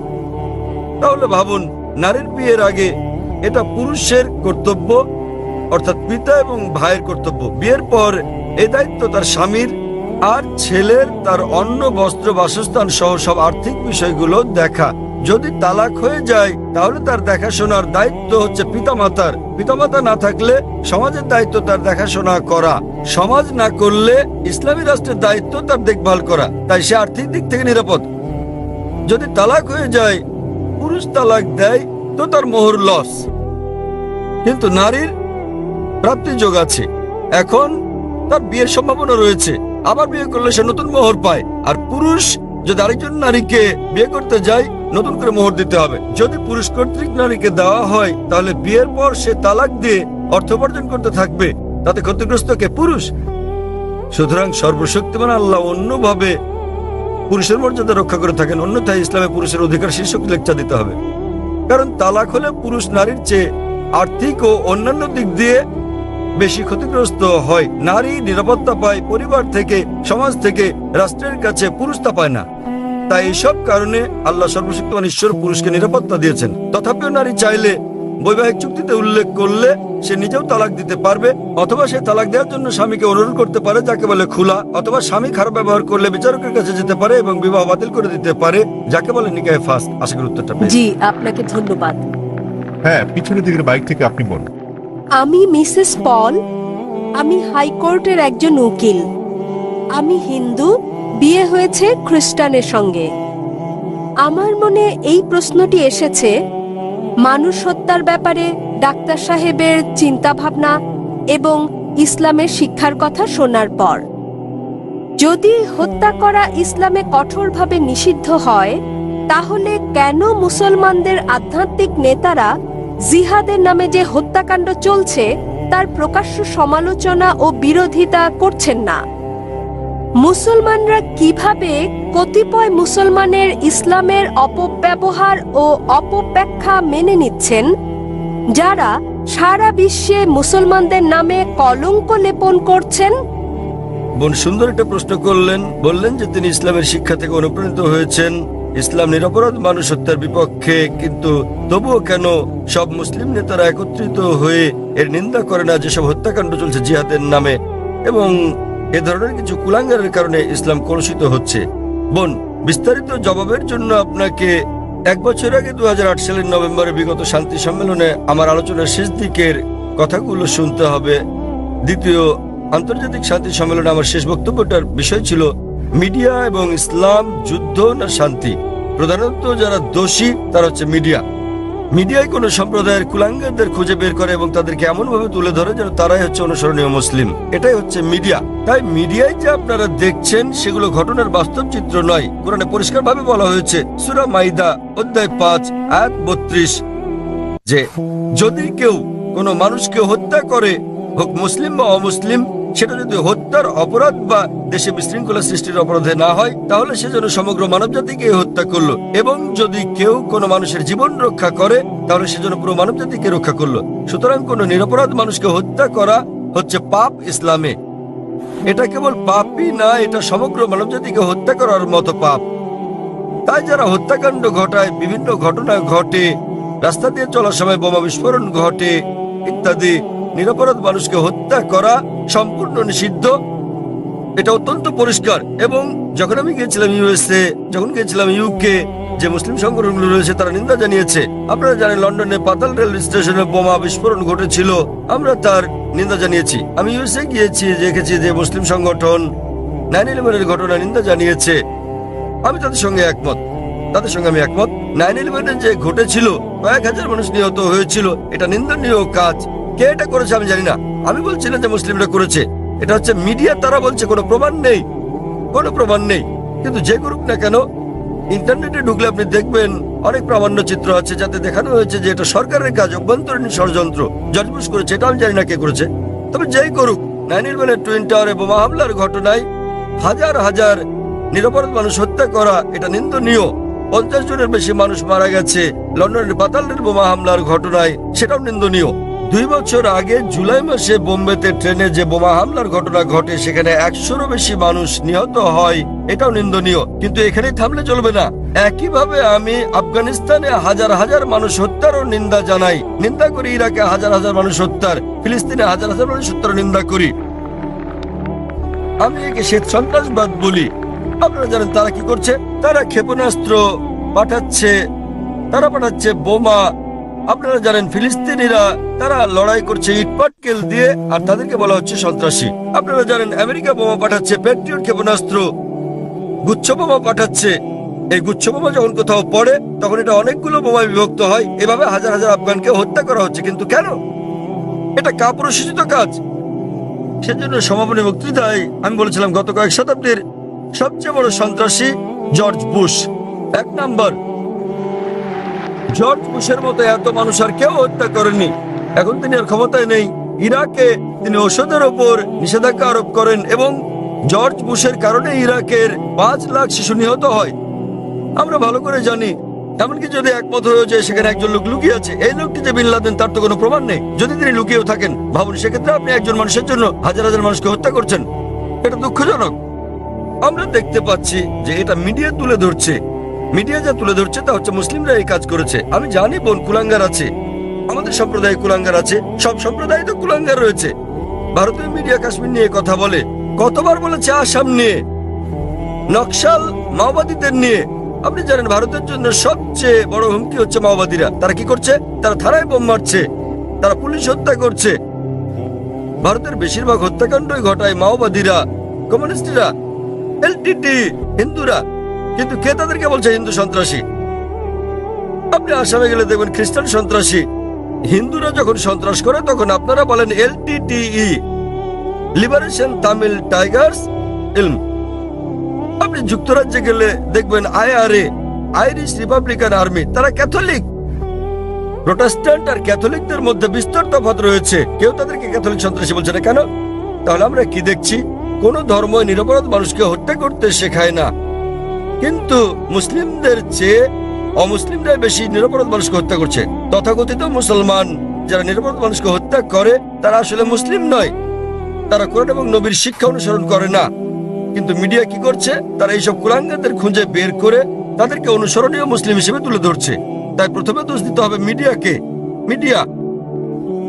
তাহলে ভাবুন, নারীর বিয়ের আগে এটা পুরুষের কর্তব্য, অর্থাৎ পিতা এবং ভাইয়ের কর্তব্য। বিয়ের পর এই দায়িত্ব তার স্বামীর, আর ছেলের তার অন্ন, বস্ত্র, বাসস্থান সহ সব আর্থিক বিষয়গুলো দেখা। যদি তালাক হয়ে যায় তাহলে তার দেখাশোনার দায়িত্ব হচ্ছে পিতামাতার। পিতামাতা না থাকলে সমাজের দায়িত্ব তার দেখাশোনা করা। সমাজ না করলে ইসলামী রাষ্ট্রের দায়িত্ব তার দেখভাল করা। তাই সে আর্থিক দিক থেকে নিরাপদ। যদি তালাক হয়ে যায়, পুরুষ তালাক দেয়, তো তার মোহর লস। কিন্তু নারীর প্রাপ্তিযোগ আছে। এখন তার বিয়ের সম্ভাবনা রয়েছে। আবার বিয়ে করলে সে নতুন মোহর পায়। আর পুরুষ যদি আরেকজন নারীকে বিয়ে করতে যায়, নতুন করে মোহর দিতে হবে। যদি পুরুষ কর্তৃক নারীকে দেওয়া হয় তাহলে বিয়ের পর সে তালাক দিয়ে অর্থ উপার্জন করতে থাকবে। তাতে ক্ষতিগ্রস্ত কে? পুরুষ। সুতরাং সর্বশক্তিমান আল্লাহ অন্যভাবে পুরুষের মর্যাদা রক্ষা করে থাকেন। অন্যথায় ইসলামে পুরুষের অধিকার শীর্ষক লেকচার দিতে হবে। কারণ তালাক হলে পুরুষ নারীর চেয়ে আর্থিক ও অন্যান্য দিক দিয়ে বেশি ক্ষতিগ্রস্ত হয়। নারী নিরাপত্তা পায় পরিবার থেকে, সমাজ থেকে, রাষ্ট্রের কাছে। পুরুষ তা পায় না। তাই এইসব কারণে আল্লাহ সর্বশক্তিমান ঈশ্বর পুরুষকে নিরাপত্তা দিয়েছেন। তথাপিও নারী চাইলে বৈবাহিক চুক্তিতে উল্লেখ করলে সে নিজেও তালাক দিতে পারবে, অথবা সে তালাক দেওয়ার জন্য স্বামীকে অনুরোধ করতে পারে, যাকে বলে খুলা। অথবা স্বামী খারাপ ব্যবহার করলে বিচারকের কাছে যেতে পারে এবং বিবাহ বাতিল করে দিতে পারে, যাকে বলে নিকাহে ফাস্ক। আশা করি উত্তরটা পেয়েছি। জি, আপনাকে ধন্যবাদ। হ্যাঁ, পিছনের দিকের বাইক থেকে আপনি বলুন। আমি মিসেস পল। আমি হাইকোর্টের একজন উকিল। আমি হিন্দু, বিয়ে হয়েছে খ্রিস্টানের সঙ্গে। আমার মনে এই প্রশ্নটি এসেছে মানুষ হত্যার ব্যাপারে ডাক্তার সাহেবের চিন্তা ভাবনা এবং ইসলামের শিক্ষার কথা শোনার পর। যদি হত্যা করা ইসলামে কঠোরভাবে নিষিদ্ধ হয়, তাহলে কেন মুসলমানদের আধ্যাত্মিক নেতারা জিহাদের নামে যে হত্যাকাণ্ড চলছে তার প্রকাশ্য সমালোচনা ও বিরোধিতা করছেন না? মুসলমানরা কিভাবে কতিপয় মুসলমানের ইসলামের অপব্যবহার ও অপব্যাখ্যা মেনে নিচ্ছেন, যারা সারা বিশ্বে মুসলমানদের নামে কলঙ্ক লেপন করছেন? বোন সুন্দর একটা প্রশ্ন করলেন। বললেন যে তিনি ইসলামের শিক্ষা থেকে অনুপ্রাণিত হয়েছেন, ইসলাম নিরপরাধ মানুষ হত্যার বিপক্ষে। কিন্তু তবুও কেন সব মুসলিম নেতারা একত্রিত হয়ে এর নিন্দা করে না যেসব হত্যাকাণ্ড চলছে জিহাদের নামে, এবং এ ধরনের কিছু কুলাঙ্গারের কারণে ইসলাম কলুষিত হচ্ছে? বোন, বিস্তারিত জবাবের জন্য আপনাকে 1 বছর আগে 2008 সালের নভেম্বরে বিগত শান্তি সম্মেলনে আমার আলোচনার শেষ দিকের কথাগুলো শুনতে হবে। দ্বিতীয় আন্তর্জাতিক শান্তি সম্মেলনে আমার শেষ বক্তব্যটার বিষয় ছিল মিডিয়া এবং ইসলাম, যুদ্ধ না শান্তি। প্রধানত যারা দোষী তারা হচ্ছে মিডিয়া। মিডিয়ায় কোন সম্প্রদায়ের কুলাঙ্গারদের খুঁজে বের করে এবং তাদেরকে এমন ভাবে তুলে ধরে যেন তারাই হচ্ছে অনুসরণীয় মুসলিম। এটাই হচ্ছে মিডিয়া। তাই মিডিয়ায় যে আপনারা দেখছেন সেগুলো ঘটনার বাস্তব চিত্র নয়। কোরআনে পরিষ্কারভাবে বলা হয়েছে সূরা মাইদা অধ্যায় 5 আয়াত 32 যে যদি কেউ কোনো মানুষকে হত্যা করে, হোক মুসলিম বা অমুসলিম, সেটা যদি হত্যার অপরাধ বা দেশে বিশৃঙ্খলা সৃষ্টির অপরাধে না হয়, তাহলে সে যেন সমগ্র মানবজাতিকে হত্যা করলো। এবং যদি কেউ কোনো মানুষের জীবন রক্ষা করে, তাহলে সে যেন পুরো মানবজাতিকে রক্ষা করলো। সুতরাং কোনো নিরপরাধ মানুষকে হত্যা করা হচ্ছে পাপ ইসলামে। এটা কেবল পাপই না, এটা সমগ্র মানবজাতিকে হত্যা করার মতো পাপ। তাই যারা হত্যাকাণ্ড ঘটায়, বিভিন্ন ঘটনা ঘটে, রাস্তা দিয়ে চলার সময় বোমা বিস্ফোরণ ঘটে ইত্যাদি, নিরপরাধ মানুষকে হত্যা করা সম্পূর্ণ নিষিদ্ধ। এটা অত্যন্ত পরিষ্কার। এবং যখন আমি গিয়েছিলাম ইউএসএ, যখন গিয়েছিলাম ইউকে, যে মুসলিম সংগঠনগুলো রয়েছে তারা নিন্দা জানিয়েছে। আপনারা জানেন লন্ডনে পাতাল রেল স্টেশনে বোমা বিস্ফোরণ ঘটেছিল, আমরা তার নিন্দা জানিয়েছি। আমি ইউএসএ গিয়েছি, দেখেছি যে মুসলিম সংগঠন 9/11 ঘটনা নিন্দা জানিয়েছে। আমি তাদের সঙ্গে একমত। তাদের সঙ্গে আমি একমত। 9/11 যে ঘটেছিল, কয়েক হাজার মানুষ নিহত হয়েছিল, এটা নিন্দনীয় কাজ। কে এটা করেছে আমি জানি না, আমি বলছি না যে মুসলিমরা করেছে, এটা হচ্ছে মিডিয়া, তারা বলছে কোনো প্রমাণ নেই, কোনো প্রমাণ নেই। কিন্তু যে করুক না কেন, ইন্টারনেটে ঢুকলে আপনি দেখবেন অনেক প্রামাণ্য চিত্র আছে যাতে দেখানো হয়েছে যে এটা সরকারের কাজ, অভ্যন্তরীণ ষড়যন্ত্র। জর্জ বুশ করেছে, এটা আমি জানি না কে করেছে। তবে যেই করুক, 9/11 টুইন টাওয়ারে বোমা হামলার ঘটনায় হাজার হাজার নিরপরাধ মানুষ হত্যা করা, এটা নিন্দনীয়। 50 জনের বেশি মানুষ মারা গেছে লন্ডনের পাতালের বোমা হামলার ঘটনায়, সেটাও নিন্দনীয়। 2 বছর আগে জুলাই মাসে বোম্বেতে ট্রেনে যে বোমা হামলার ঘটনা ঘটে, সেখানে 100-রও বেশি মানুষ নিহত হয়, এটাও নিন্দনীয়। কিন্তু এখানেই থামলে চলবে না। একইভাবে আমি আফগানিস্তানে হাজার হাজার মানুষ হত্যারও নিন্দা জানাই, নিন্দা করি। ইরাকে হাজার হাজার মানুষ হত্যার, ফিলিস্তিনে হাজার হাজার মানুষ হত্যার নিন্দা করি। আমি একে শ্বেত সন্ত্রাসবাদ বলি। আপনারা জানেন তারা কি করছে? তারা ক্ষেপণাস্ত্র পাঠাচ্ছে, তারা পাঠাচ্ছে বোমা। আপনারা জানেন ফিলিস্তিনিরা তারা লড়াই করছে ইটপাটকেল দিয়ে, আর তাদেরকে বলা হচ্ছে সন্ত্রাসী। আপনারা জানেন আমেরিকা বোমা পাঠাচ্ছে, প্যাট্রিয়ট ক্ষেপণাস্ত্র, গুচ্ছ বোমা পাঠাচ্ছে। এই গুচ্ছ বোমা যখন কোথাও পড়ে, তখন এটা অনেকগুলো বোমায় বিভক্ত হয়। এভাবে হাজার হাজার আফগানকে হত্যা করা হচ্ছে। কিন্তু কেন? এটা কাপুরুষোচিত কাজ। সেজন্য সমাপনী বক্তৃতায় আমি বলেছিলাম গত কয়েক শতাব্দীর সবচেয়ে বড় সন্ত্রাসী জর্জ বুশ। 1 নাম্বার। জর্জ বুশের মতো এত মানুষ আর কেউ হত্যা করেনি। এখন তিনি আর ক্ষমতায় নেই। ইরাকে তিনি ওষুধের ওপর নিষেধাজ্ঞা আরোপ করেন এবং জর্জ বুশের কারণে ইরাকের 5 লাখ শিশু নিহত হয়। আমরা ভালো করে জানি। এমনকি যদি একমত হয়ে যায় সেখানে একজন লোক লুকিয়ে আছে, এই লোকটি যে বিন লাদেন, তার তো কোনো প্রমাণ নেই। যদি তিনি লুকিয়েও থাকেন, ভাবুন সেক্ষেত্রে আপনি একজন মানুষের জন্য হাজার হাজার মানুষকে হত্যা করছেন। এটা দুঃখজনক। আমরা দেখতে পাচ্ছি যে এটা মিডিয়া তুলে ধরছে। মিডিয়া যা তুলে ধরছে তা হচ্ছে মুসলিমরা এই কাজ করেছে। আমি জানি বোন, কুলাঙ্গার আছে, আমাদের সম্প্রদায়ে কুলাঙ্গার আছে, সব সম্প্রদায়ে তো কুলাঙ্গার রয়েছে। ভারতীয় মিডিয়া কাশ্মীর নিয়ে কথা বলে, কতবার বলেছে আসাম নিয়ে, নকশাল মাওবাদীদের নিয়ে। আপনি জানেন ভারতের জন্য সবচেয়ে বড় হুমকি হচ্ছে মাওবাদীরা। তারা কি করছে? তারা থানায় বোম মারছে, তারা পুলিশ হত্যা করছে। ভারতের বেশিরভাগ হত্যাকাণ্ডই ঘটায় মাওবাদীরা, কমিউনিস্টরা, এলটিটি, হিন্দুরা। কিন্তু কে তাদেরকে বলছে হিন্দু সন্ত্রাসী? আপনি আসামে গেলে দেখবেন খ্রিস্টান সন্ত্রাসী। হিন্দুরা যখন সন্ত্রাস করে তখন আপনারা বলেন এলটিটিই, লিবারেশন তামিল টাইগার্স ইলম। আপনি যুক্তরাজ্যে গেলে দেখবেন আইআরএ, আইরিশ রিপাবলিকান আর্মি, তারা ক্যাথলিক। প্রোটেস্ট্যান্ট আর ক্যাথলিকদের মধ্যে বিস্তর তফাৎ রয়েছে। কেউ তাদেরকে ক্যাথলিক সন্ত্রাসী বলছে না কেন? তাহলে আমরা কি দেখছি? কোন ধর্ম নিরপরাধ মানুষকে হত্যা করতে শেখায় না, কিন্তু মুসলিমদের চেয়ে অমুসলিমরাই বেশি নিরপরাধ মানুষকে হত্যা করছে। তথাকথিত মুসলমান যারা নিরপরাধ মানুষকে হত্যা করে, তারা আসলে মুসলিম নয়। তারা কোরআন এবং নবীর শিক্ষা অনুসরণ করে না। কিন্তু মিডিয়া কি করছে? তারা এইসব কুলাঙ্গারদের খুঁজে বের করে তাদেরকে অনুসরণীয় মুসলিম হিসেবে তুলে ধরছে। তাই প্রথমে দোষ দিতে হবে মিডিয়াকে।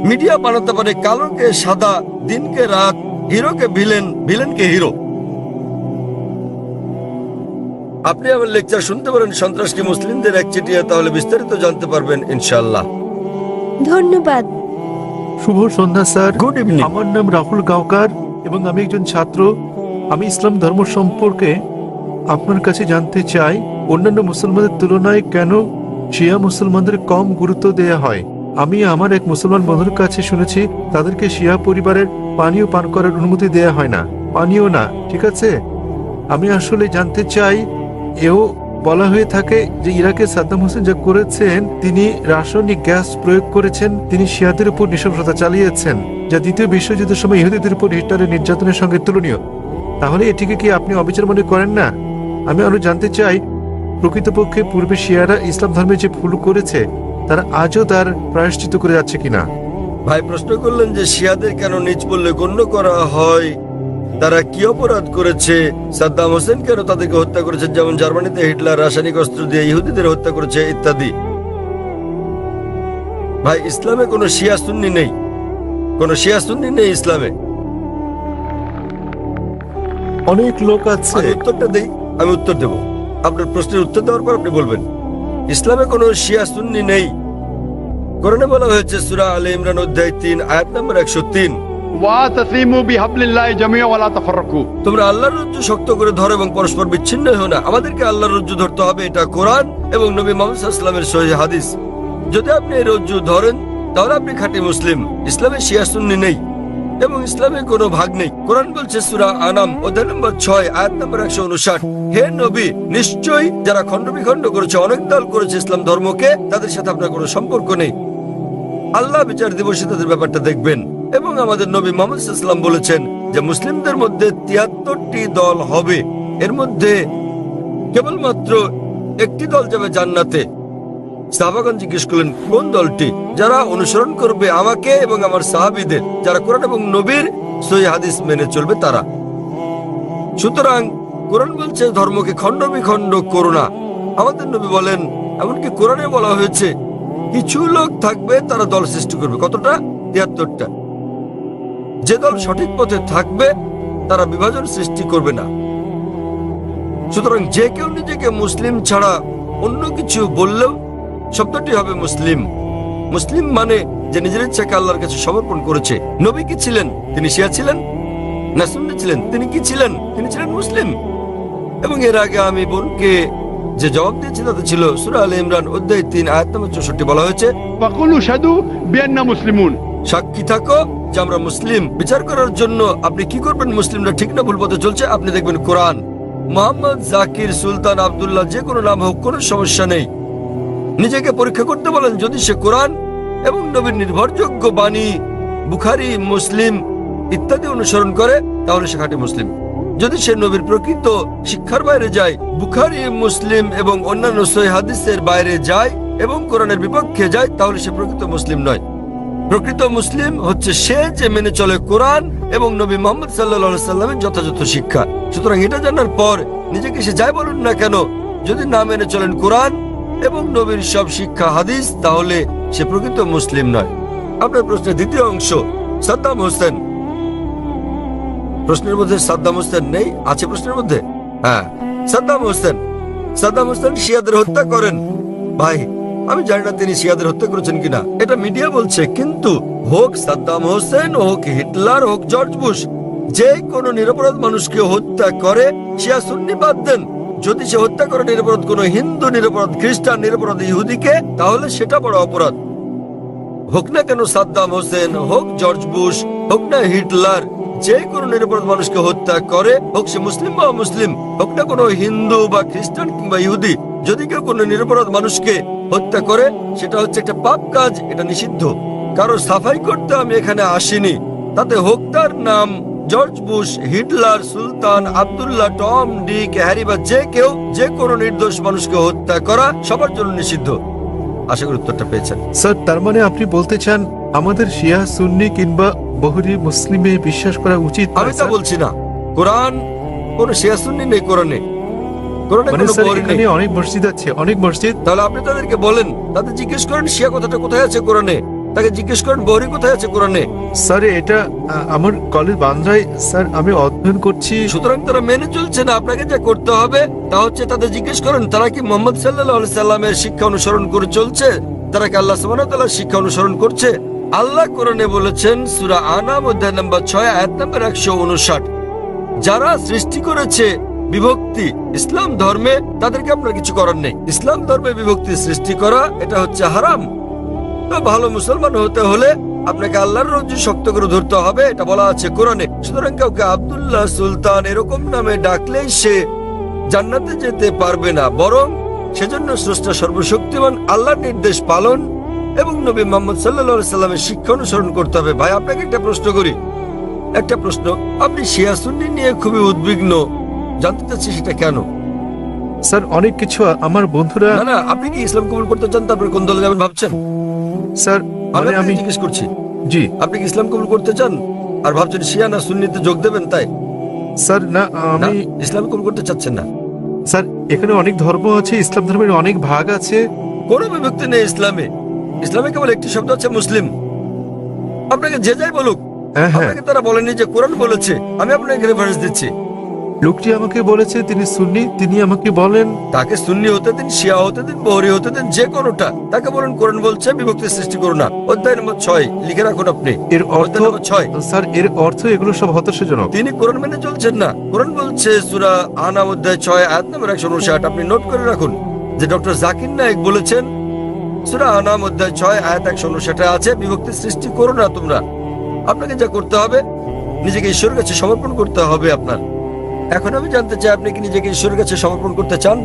মিডিয়া বানাতে পারে কালোকে সাদা, দিনকে রাত, হিরোকে ভিলেন, ভিলেনকে হিরো। আপনি আমার লেকচার শুনতে পারেন সন্ত্রাস কি মুসলিমদের একচেটিয়া, তাহলে বিস্তারিত জানতে পারবেন ইনশাআল্লাহ। ধন্যবাদ। শুভ সন্ধ্যা স্যার। Good evening. আমার নাম রাহুল গাওকার এবং আমি একজন ছাত্র। আমি ইসলাম ধর্ম সম্পর্কে আপনার কাছে জানতে চাই, অন্যান্য মুসলমানদের তুলনায় কেন শিয়া মুসলমানদের কম গুরুত্ব দেয়া হয়। আমি আমার এক মুসলমান বন্ধুর কাছে শুনেছি তাদেরকে শিয়া পরিবারের পানীয় পান করার অনুমতি দেয়া হয় না। পানীয় না, ঠিক আছে। আমি আসলে জানতে চাই, এও বলা হয়ে থাকে যে ইরাকে সাদ্দাম হোসেন যা করেছেন, তিনি রাসায়নিক গ্যাস প্রয়োগ করেছেন, তিনি শিয়াদের উপর নৃশংসতা চালিয়েছেন, যা দ্বিতীয় বিশ্বযুদ্ধের সময় ইহুদিদের উপর হিটলারের নির্যাতনের সঙ্গে তুলনীয়। তাহলে এটিকে কি আপনি অবিচার মনে করেন না? আমি আরো জানতে চাই, প্রকৃতপক্ষে পূর্বে শিয়ারা ইসলাম ধর্মে যে ভুল করেছে, তারা আজও তার প্রায়শ্চিত্ত করে যাচ্ছে কিনা। ভাই প্রশ্ন করলেন যে শিয়াদের কেন নিচ বললে গণ্য করা হয়, তারা কি অপরাধ করেছে, সাদ্দাম হোসেন কেন তাদেরকে হত্যা করেছে, যেমন জার্মানিতে হিটলার রাসায়নিক অস্ত্র দিয়ে ইহুদিদের হত্যা করেছে ইত্যাদি। ভাই ইসলামে কোনো শিয়া সুন্নি নেই, কোনো শিয়া সুন্নি নেই ইসলামে। অনেক লোক আছে। আমি উত্তরটা দেই, আমি উত্তর দেব। আপনার প্রশ্নের উত্তর দেওয়ার পর আপনি বলবেন। ইসলামে কোনো শিয়া সুন্নি নেই। কোরআনে বলা হয়েছে সূরা আলে ইমরান অধ্যায় 3 আয়াত নম্বর 103, واعتصموا بحبل الله جميعا ولا تفرقوا তোমরা আল্লাহর রজ্জু শক্ত করে ধরো এবং পরস্পর বিচ্ছিন্ন হও না। আমাদেরকে আল্লাহর রজ্জু ধরতে হবে, এটা কোরআন এবং নবী মুহাম্মদ সাল্লাল্লাহু আলাইহি ওয়াসাল্লামের সহিহ হাদিস। যদি আপনি এই রজ্জু ধরেন তাহলে আপনি খাঁটি মুসলিম। ইসলামে শিয়া সুন্নি নেই এবং ইসলামে কোনো ভাগ নেই। কোরআন বলছে সূরা আনাম অধ্যায় নম্বর 6 আয়াত নম্বর 159, হে নবী, নিশ্চয়ই যারা খণ্ড বিখণ্ড করেছে, অনেক দল করেছে ইসলাম ধর্মকে, তাদের সাথে আপনার কোনো সম্পর্ক নেই। আল্লাহ বিচার দিবসে তাদের ব্যাপারটা দেখবেন। এবং আমাদের নবী মুহাম্মদ সাল্লাল্লাহু আলাইহি ওয়াসাল্লাম বলেছেন যে মুসলিমদের মধ্যে 73টি দল হবে, এর মধ্যে কেবলমাত্র একটি দল যাবে জান্নাতে। সাহাবাগণ জিজ্ঞেস করলেন কোন দলটি? যারা অনুসরণ করবে আমাকে এবং আমার সাহাবীদের, যারা কোরআন এবং নবীর সহিহ হাদিস মেনে চলবে তারা। সুতরাং কোরআন বলছে ধর্মকে খণ্ড বিখণ্ড করো না। আমাদের নবী বলেন, এমনকি কোরআনে বলা হয়েছে কিছু লোক থাকবে তারা দল সৃষ্টি করবে। কতটা? 73টা। যে দল সঠিক পথে থাকবে তারা বিভাজন সৃষ্টি করবে না। সুতরাং যে কেউ নিজেকে মুসলিম ছাড়া অন্য কিছু বললেও শব্দটি হবে মুসলিম। মুসলিম মানে যে নিজের ইচ্ছাকে আল্লাহর কাছে সমর্পণ করেছে। নবী কি ছিলেন? তিনি শিয়া ছিলেন না সুন্নি ছিলেন? তিনি কি ছিলেন? তিনি ছিলেন মুসলিম। এবং এর আগে আমি বোনকে যে জবাব দিয়েছি তাতে ছিল সূরা আলে ইমরান অধ্যায় 3 আয়াত নম্বর 64 বলা হয়েছে, فقولوا شهدوا بأننا مسلمون। সাক্ষী থাকো যে আমরা মুসলিম। বিচার করার জন্য আপনি কি করবেন মুসলিমরা ঠিক না ভুল পথে চলছে? আপনি দেখবেন কোরআন। মোহাম্মদ, জাকির, সুলতান, আব্দুল্লাহ, যে কোনো নাম হোক, কোনো সমস্যা নেই। নিজেকে পরীক্ষা করতে বলেন। যদি সে কোরআন এবং নবীর নির্ভরযোগ্য বাণী বুখারী, মুসলিম ইত্যাদি অনুসরণ করে তাহলে সে খাঁটি মুসলিম। যদি সে নবীর প্রকৃত শিক্ষার বাইরে যায়, বুখারী, মুসলিম এবং অন্যান্য সহিহ হাদিসের বাইরে যায় এবং কোরআনের বিপক্ষে যায়, তাহলে সে প্রকৃত মুসলিম নয়। প্রকৃত মুসলিম হচ্ছে সে যে মেনে চলে কোরআন এবং নবী মুহাম্মদ সাল্লাল্লাহু আলাইহি সাল্লামের যথাযথ শিক্ষা। সুতরাং এটা জানার পর নিজেকে সে যাই বলুন না কেন, যদি না মেনে চলেন কোরআন এবং নবীর সব শিক্ষা হাদিস, তাহলে সে প্রকৃত মুসলিম নয়। আপনার প্রশ্নের দ্বিতীয় অংশ, সাদ্দাম হোসেন। প্রশ্নের মধ্যে সাদ্দাম হোসেন নেই? আছে প্রশ্নের মধ্যে? হ্যাঁ, সাদ্দাম হোসেন। সাদ্দাম হোসেন শিয়াদের হত্যা করেন। ভাই, আমি জানি না তিনি শিয়াদের হত্যা করেছেন কিনা, এটা মিডিয়া বলছে। কিন্তু হোক সাদ্দাম হোসেন, হোক হিটলার, হোক জর্জ বুশ, যে কোনো নিরপরাধ মানুষকে হত্যা করে, শিয়া সুন্নি বাদ দেন, যদি সে হত্যা করে নিরপরাধ কোনো হিন্দু, নিরপরাধ খ্রিস্টান, নিরপরাধ ইহুদিকে, তাহলে সেটা বড় অপরাধ। হোক না কেন সাদ্দাম হোসেন, হোক জর্জ বুশ, হোক না হিটলার, যে কোনো নিরপরাধ মানুষকে হত্যা করে, হোক সে মুসলিম বা অমুসলিম, হোক না কোনো হিন্দু বা খ্রিস্টান কিংবা ইহুদি, যদি কেউ কোনো নিরপরাধ মানুষকে হত্যা করে, সেটা হচ্ছে একটা পাপ কাজ, এটা নিষিদ্ধ। কারো সাফাই করতে আমি এখানে আসিনি। তাতে হোক তার নাম জর্জ বুশ, হিটলার, সুলতান, আব্দুল্লাহ, টম, ডিক, হ্যারি বা যে কেউ, যে কোনো নির্দোষ মানুষকে হত্যা করা সবার জন্য নিষিদ্ধ। আশা করি উত্তরটা পেয়েছেন। স্যার, তার মানে আপনি বলতে চান আমাদের শিয়া সুন্নি কিংবা বহুরি মুসলিমে বিশ্বাস করা উচিত নয়? আমি তা বলছি না। কোরআন কোন শিয়া সুন্নি নেই কোরআনে। কোরআনে মানে কোনো স্যার, বহুরি এখানে নেই। অনেক মসজিদ আছে, অনেক মসজিদ। তাহলে আপনি তাদেরকে বলেন, তাদের জিজ্ঞেস করেন শিয়া কথাটা কোথায় আছে কোরআনে। তাকে জিজ্ঞেস করেন বহুরি কোথায় আছে কোরআনে। স্যার, এটা আমার কলেজ বান্দ্রায় স্যার আমি অধ্যয়ন করছি। সুতরাং তারা মেনে চলছে না। আপনাকে যা করতে হবে তা হচ্ছে তাদের জিজ্ঞেস করেন তারা কি মুহাম্মদ সাল্লাল্লাহু আলাইহি সাল্লামের শিক্ষা অনুসরণ করে চলছে, তারা কি আল্লাহ সুবহানাহু ওয়া তাআলার শিক্ষা অনুসরণ করছে। আল্লাহ কোরআনে বলেছেন সূরা আনাম অধ্যায় নম্বর 6 আয়াত নম্বর 159, যারা সৃষ্টি করেছে বিভক্তি ইসলাম ধর্মে, তাদেরকে আপনার কিছু করার নেই। ইসলাম ধর্মে বিভক্তি সৃষ্টি করা এটা হচ্ছে হারাম। তো ভালো মুসলমান হতে হলে আপনাকে আল্লাহর রজ্জু শক্ত করে ধরতে হবে, এটা বলা আছে কোরআনে। সুতরাং কাউকে আব্দুল্লাহ, সুলতান এরকম নামে ডাকলেই সে জান্নাতে যেতে পারবে না, বরং সেজন্য স্রষ্টা সর্বশক্তিমান আল্লাহর নির্দেশ পালন এবং নবী মুহাম্মদ সাল্লাল্লাহু আলাইহি সাল্লামের শিক্ষা অনুসরণ করতে হবে। ভাই, আপনাকে একটা প্রশ্ন করি, একটা প্রশ্ন। আপনি শিয়া সুন্নি নিয়ে খুবই উদ্বিগ্ন, জানতে চাচ্ছি সেটা কেন? স্যার, অনেক কিছু আমার বন্ধুরা। না না, আপনি কি ইসলাম কবুল করতে চান? তারপরে কোন দলে যাবেন ভাবছেন? স্যার, মানে আমি আমি জিজ্ঞেস করছি, জি আপনি কি ইসলাম কবুল করতে চান আর ভাবছেন শিয়া না সুন্নিতে যোগ দেবেন? তাই স্যার, না না, আমি ইসলাম কবুল করতে চাচ্ছেন না। স্যার, এখানে অনেক ধর্ম আছে, ইসলাম ধর্মের অনেক ভাগ আছে। কোনো বিভক্তি নেই ইসলামে। ইসলামে কেবল একটি শব্দ আছে মুসলিম। আপনাকে যে যাই বলুক, হ্যাঁ, হ্যাঁ। আপনাকে তারা বলেনি যে কোরআন বলেছে। আমি আপনাকে রেফারেন্স দিচ্ছি। লোকটি আমাকে বলেছে তিনি সুন্নি, তিনি আমাকে বলেন তাকে সুন্নি হতে দিন, শিয়া হতে দিন, বহরি হতে দিন, যে কোনোটা। তাকে বলেন কোরআন বলছে বিভক্তি সৃষ্টি করো না। অধ্যায় নম্বর 6 লিখে রাখুন আপনি। এর অর্থ অধ্যায় নম্বর 6। স্যার এর অর্থ এগুলো সব হতাশাজনক। তিনি কোরআন মেনে চলছেন না। কোরআন বলছে সূরা আনাম অধ্যায় 6 আয়াত নম্বর 159, আপনি নোট করে রাখুন যে ডক্টর জাকির নায়েক বলেছেন সূরা আনাম অধ্যায় 6 আয়াত 159 আছে বিভক্তি সৃষ্টি করো না তোমরা। আপনাকে যা করতে হবে নিজেকে ঈশ্বরের কাছে সমর্পণ করতে হবে আপনার। এখন আমি জানতে চাই আপনি কি নিজেকে ঈশ্বরের কাছে সমর্পণ করতে চান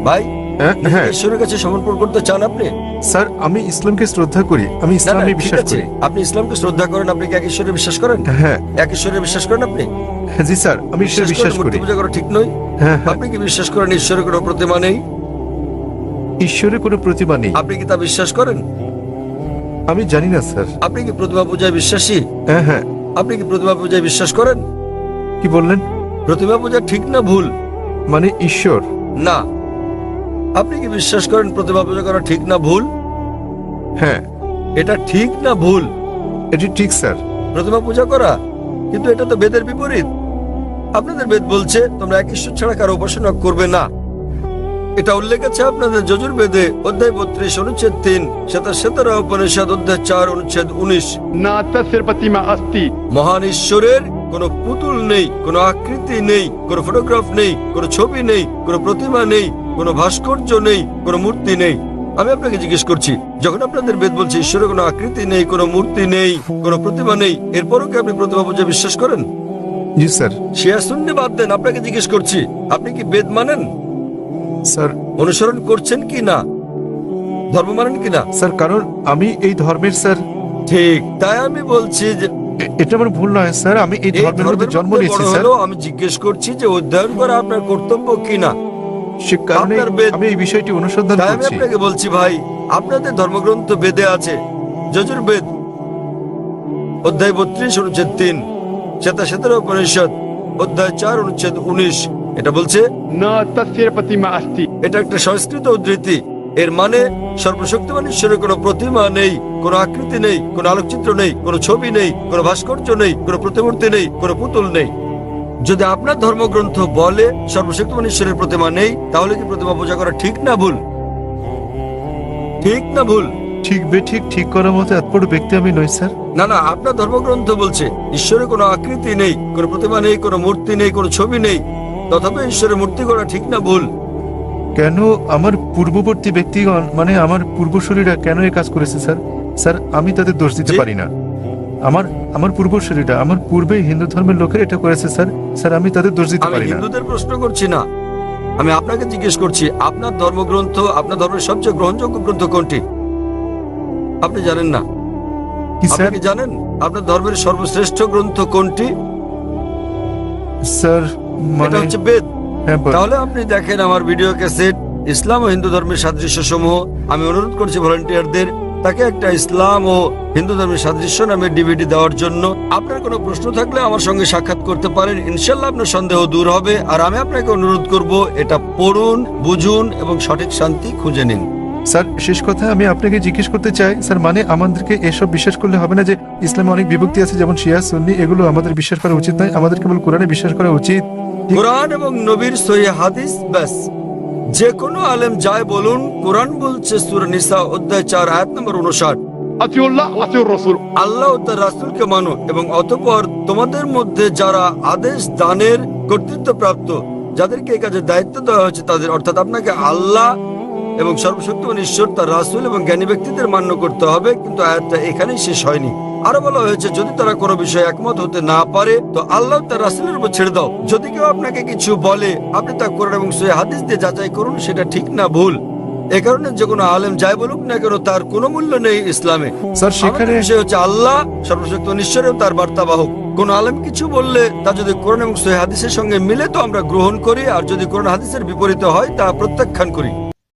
ভাই? হ্যাঁ, নিজেকে ঈশ্বরের কাছে সমর্পণ করতে চান আপনি? স্যার আমি ইসলামকে শ্রদ্ধা করি, আমি না, না, ইসলামে ঠিক বিশ্বাস আছে। করি। আপনি ইসলামকে শ্রদ্ধা করেন, আপনি কি এক ঈশ্বরে বিশ্বাস করেন? হ্যাঁ এক ঈশ্বরে বিশ্বাস করেন আপনি? জি স্যার, আমি ঈশ্বরে বিশ্বাস করি। মূর্তি পূজা করা ঠিক নয়? হ্যাঁ হ্যাঁ, আপনি কি বিশ্বাস করেন ঈশ্বরের কোনো প্রতিমা নেই? ঈশ্বরের কোনো প্রতিমা নেই। আপনি কি তা বিশ্বাস করেন? আমি জানি না স্যার। আপনি কি প্রতিমা পূজায় বিশ্বাসী? হ্যাঁ হ্যাঁ, আপনি কি প্রতিমা পূজায় বিশ্বাস করেন? কি বললেন? প্রতিমা পূজা ঠিক না ভুল? মানে ঈশ্বর? না। আপনি কি বিশ্বাস করেন প্রতিমা পূজা করা ঠিক না ভুল? হ্যাঁ এটা ঠিক না ভুল? এটি ঠিক স্যার। প্রতিমা পূজা করা, কিন্তু এটা তো বেদের বিপরীত। আপনাদের বেদ বলছে তোমরা এক ঈশ্বর ছাড়া কারো উপাসনা করবে না। এটা উল্লেখ আছে আপনাদের যজুর্বেদে অধ্যায় 32 অনুচ্ছেদ 3, শ্বেতার উপনিষদ অধ্যায় 4 অনুচ্ছেদ 19। न तस्य प्रतिमा अस्ति মহান ঈশ্বরের কোনো পুতুল নেই, কোনো আকৃতি নেই, কোনো ফটোগ্রাফ নেই, কোনো ছবি নেই, কোনো প্রতিমা নেই, কোনো ভাস্কর্য নেই, কোনো মূর্তি নেই। আমি আপনাকে জিজ্ঞেস করছি, যখন আপনাদের বেদ বলছে ঈশ্বরের কোনো আকৃতি নেই, কোনো মূর্তি নেই, কোনো প্রতিমা নেই, এরপরও কি আপনি প্রতিমা পূজা বিশ্বাস করেন? জি স্যার। শিয়া সুন্নি বাদ দেন, আপনাকে জিজ্ঞেস করছি আপনি কি বেদ মানেন? স্যার অনুসরণ করছেন কি না? ধর্ম মানেন কি না? স্যার, কারণ আমি এই ধর্মের স্যার। ঠিক, তাই আমি বলছি যে এটা আমার ভুল নয় স্যার, আমি এই এই ধর্মের মধ্যে ধর্মের জন্ম মধ্যে নিয়েছি বড় স্যার। হলেও আমি জিজ্ঞেস করছি যে অধ্যয়ন করা আপনার কর্তব্য কিনা। সে কারণে আপনার বেদ- আমি এই বিষয়টি অনুসন্ধান তাই আমি করছি। আপনাকে বলছি ভাই, আপনাদের ধর্মগ্রন্থ বেদে আছে যজুর্বেদ অধ্যায় 32 অনুচ্ছেদ 3, শ্বেতার উপনিষদ অধ্যায় 4 অনুচ্ছেদ 19। এটা বলছে, न तस्य प्रतिमा अस्ति। এটা একটা সংস্কৃত উদ্ধৃতি। এর মানে সর্বশক্তিমান ঈশ্বরের কোনো প্রতিমা নেই, কোনো আকৃতি নেই, কোনো আলোকচিত্র নেই, কোনো ছবি নেই, কোনো ভাস্কর্য নেই, কোনো প্রতিমূর্তি নেই, কোনো পুতুল নেই। যদি আপনার ধর্মগ্রন্থ বলে সর্বশক্তিমান ঈশ্বরের প্রতিমা নেই, তাহলে কি প্রতিমা পূজা করা ঠিক না ভুল? ঠিক না ভুল? ঠিক বেঠিক ঠিক করার মতো এত বড় ব্যক্তি আমি নই স্যার। না না, আপনার ধর্মগ্রন্থ বলছে ঈশ্বরের কোনো আকৃতি নেই, কোনো প্রতিমা নেই, কোনো মূর্তি নেই, কোনো ছবি নেই, তথাপি ঈশ্বরের মূর্তি করা ঠিক না ভুল? কেন আমার পূর্ববর্তী ব্যক্তিগণ মানে আমার পূর্বসূরীরা কেন এই কাজ করেছে স্যার? স্যার আমি তাদের দোষ দিতে জি। পারি না। আমার পূর্বসূরীরা, আমার পূর্বে হিন্দু ধর্মের লোকের এটা করেছে স্যার। স্যার আমি তাদের দোষ দিতে আমি পারি না। হিন্দুদের প্রশ্ন করছি না, আমি আপনাকে জিজ্ঞেস করছি আপনার ধর্মগ্রন্থ, আপনার ধর্মের সবচেয়ে গ্রহণযোগ্য গ্রন্থ কোনটি? আপনি জানেন না? কি আপনি স্যার? কি জানেন আপনার ধর্মের সর্বশ্রেষ্ঠ গ্রন্থ কোনটি? স্যার এটা মানে হচ্ছে বেদ। হ্যাঁ তাহলে আপনি দেখেন আমার ভিডিও ক্যাসেট ইসলাম ও হিন্দু ধর্মের সাদৃশ্য সমূহ। আমি অনুরোধ করছি ভলান্টিয়ারদের তাকে একটা ইসলাম ও হিন্দু ধর্মের সাদৃশ্য নামে ডিভিডি দেওয়ার জন্য। আপনার কোনো প্রশ্ন থাকলে আমার সঙ্গে সাক্ষাৎ করতে পারেন, ইনশাল্লাহ আপনার সন্দেহ দূর হবে। আর আমি আপনাকে অনুরোধ করব এটা পড়ুন, বুঝুন এবং সঠিক শান্তি খুঁজে নিন। স্যার শেষ কথা আমি আপনাকে জিজ্ঞেস করতে চাই স্যার, মানে আমাদেরকে এসব বিশ্বাস করলে হবে না যে ইসলামে অনেক বিভক্তি আছে যেমন শিয়া সুন্নি, এগুলো আমাদের বিশ্বাস করা উচিত নয়, আমাদের কেবল কোরআনে বিশ্বাস করা উচিত। কোরআন এবং নবীর সহিহ হাদিস ব্যাস। যে কোনো আলেম যায় বলুন, কোরআন বলছে সূরা নিসা অধ্যায় 4 আয়াত নম্বর 59, अतिउल्लाह अतिउर रसूल। আল্লাহ ও তার রাসূলকে মানো এবং অতঃপর তোমাদের মধ্যে যারা আদেশ দানের কর্তৃত্ব প্রাপ্ত, যাদেরকে এই কাজের দায়িত্ব দেওয়া হয়েছে তাদের, অর্থাৎ আপনাকে আল্লাহ এবং সর্বশক্তিমান ঈশ্বর, তার রাসূল এবং জ্ঞানী ব্যক্তিদের মান্য করতে হবে। কিন্তু আয়াতটা এখানেই শেষ হয়নি। আরো বলা হয়েছে যদি তারা কোনো বিষয়ে একমত হতে না পারে তো আল্লাহ তার রাসূলের উপর ছেড়ে দাও। যদি কেউ আপনাকে কিছু বলে আপনি তা কোরআন এবং সহিহ হাদিস দিয়ে যাচাই করুন সেটা ঠিক না ভুল। এ কারণে যে কোনো আলেম যাই বলুক না কেন তার কোনো মূল্য নেই ইসলামে। স্যার সেখানে আমাদের বিষয় হচ্ছে আল্লাহ সর্বশক্তিমান ঈশ্বরেও তার বার্তাবাহক। কোন আলেম কিছু বললে তা যদি কোরআন এবং সহিহ হাদিসের সঙ্গে মিলে তো আমরা গ্রহণ করি, আর যদি কোরআন হাদিসের বিপরীতে হয় তা প্রত্যাখ্যান করি।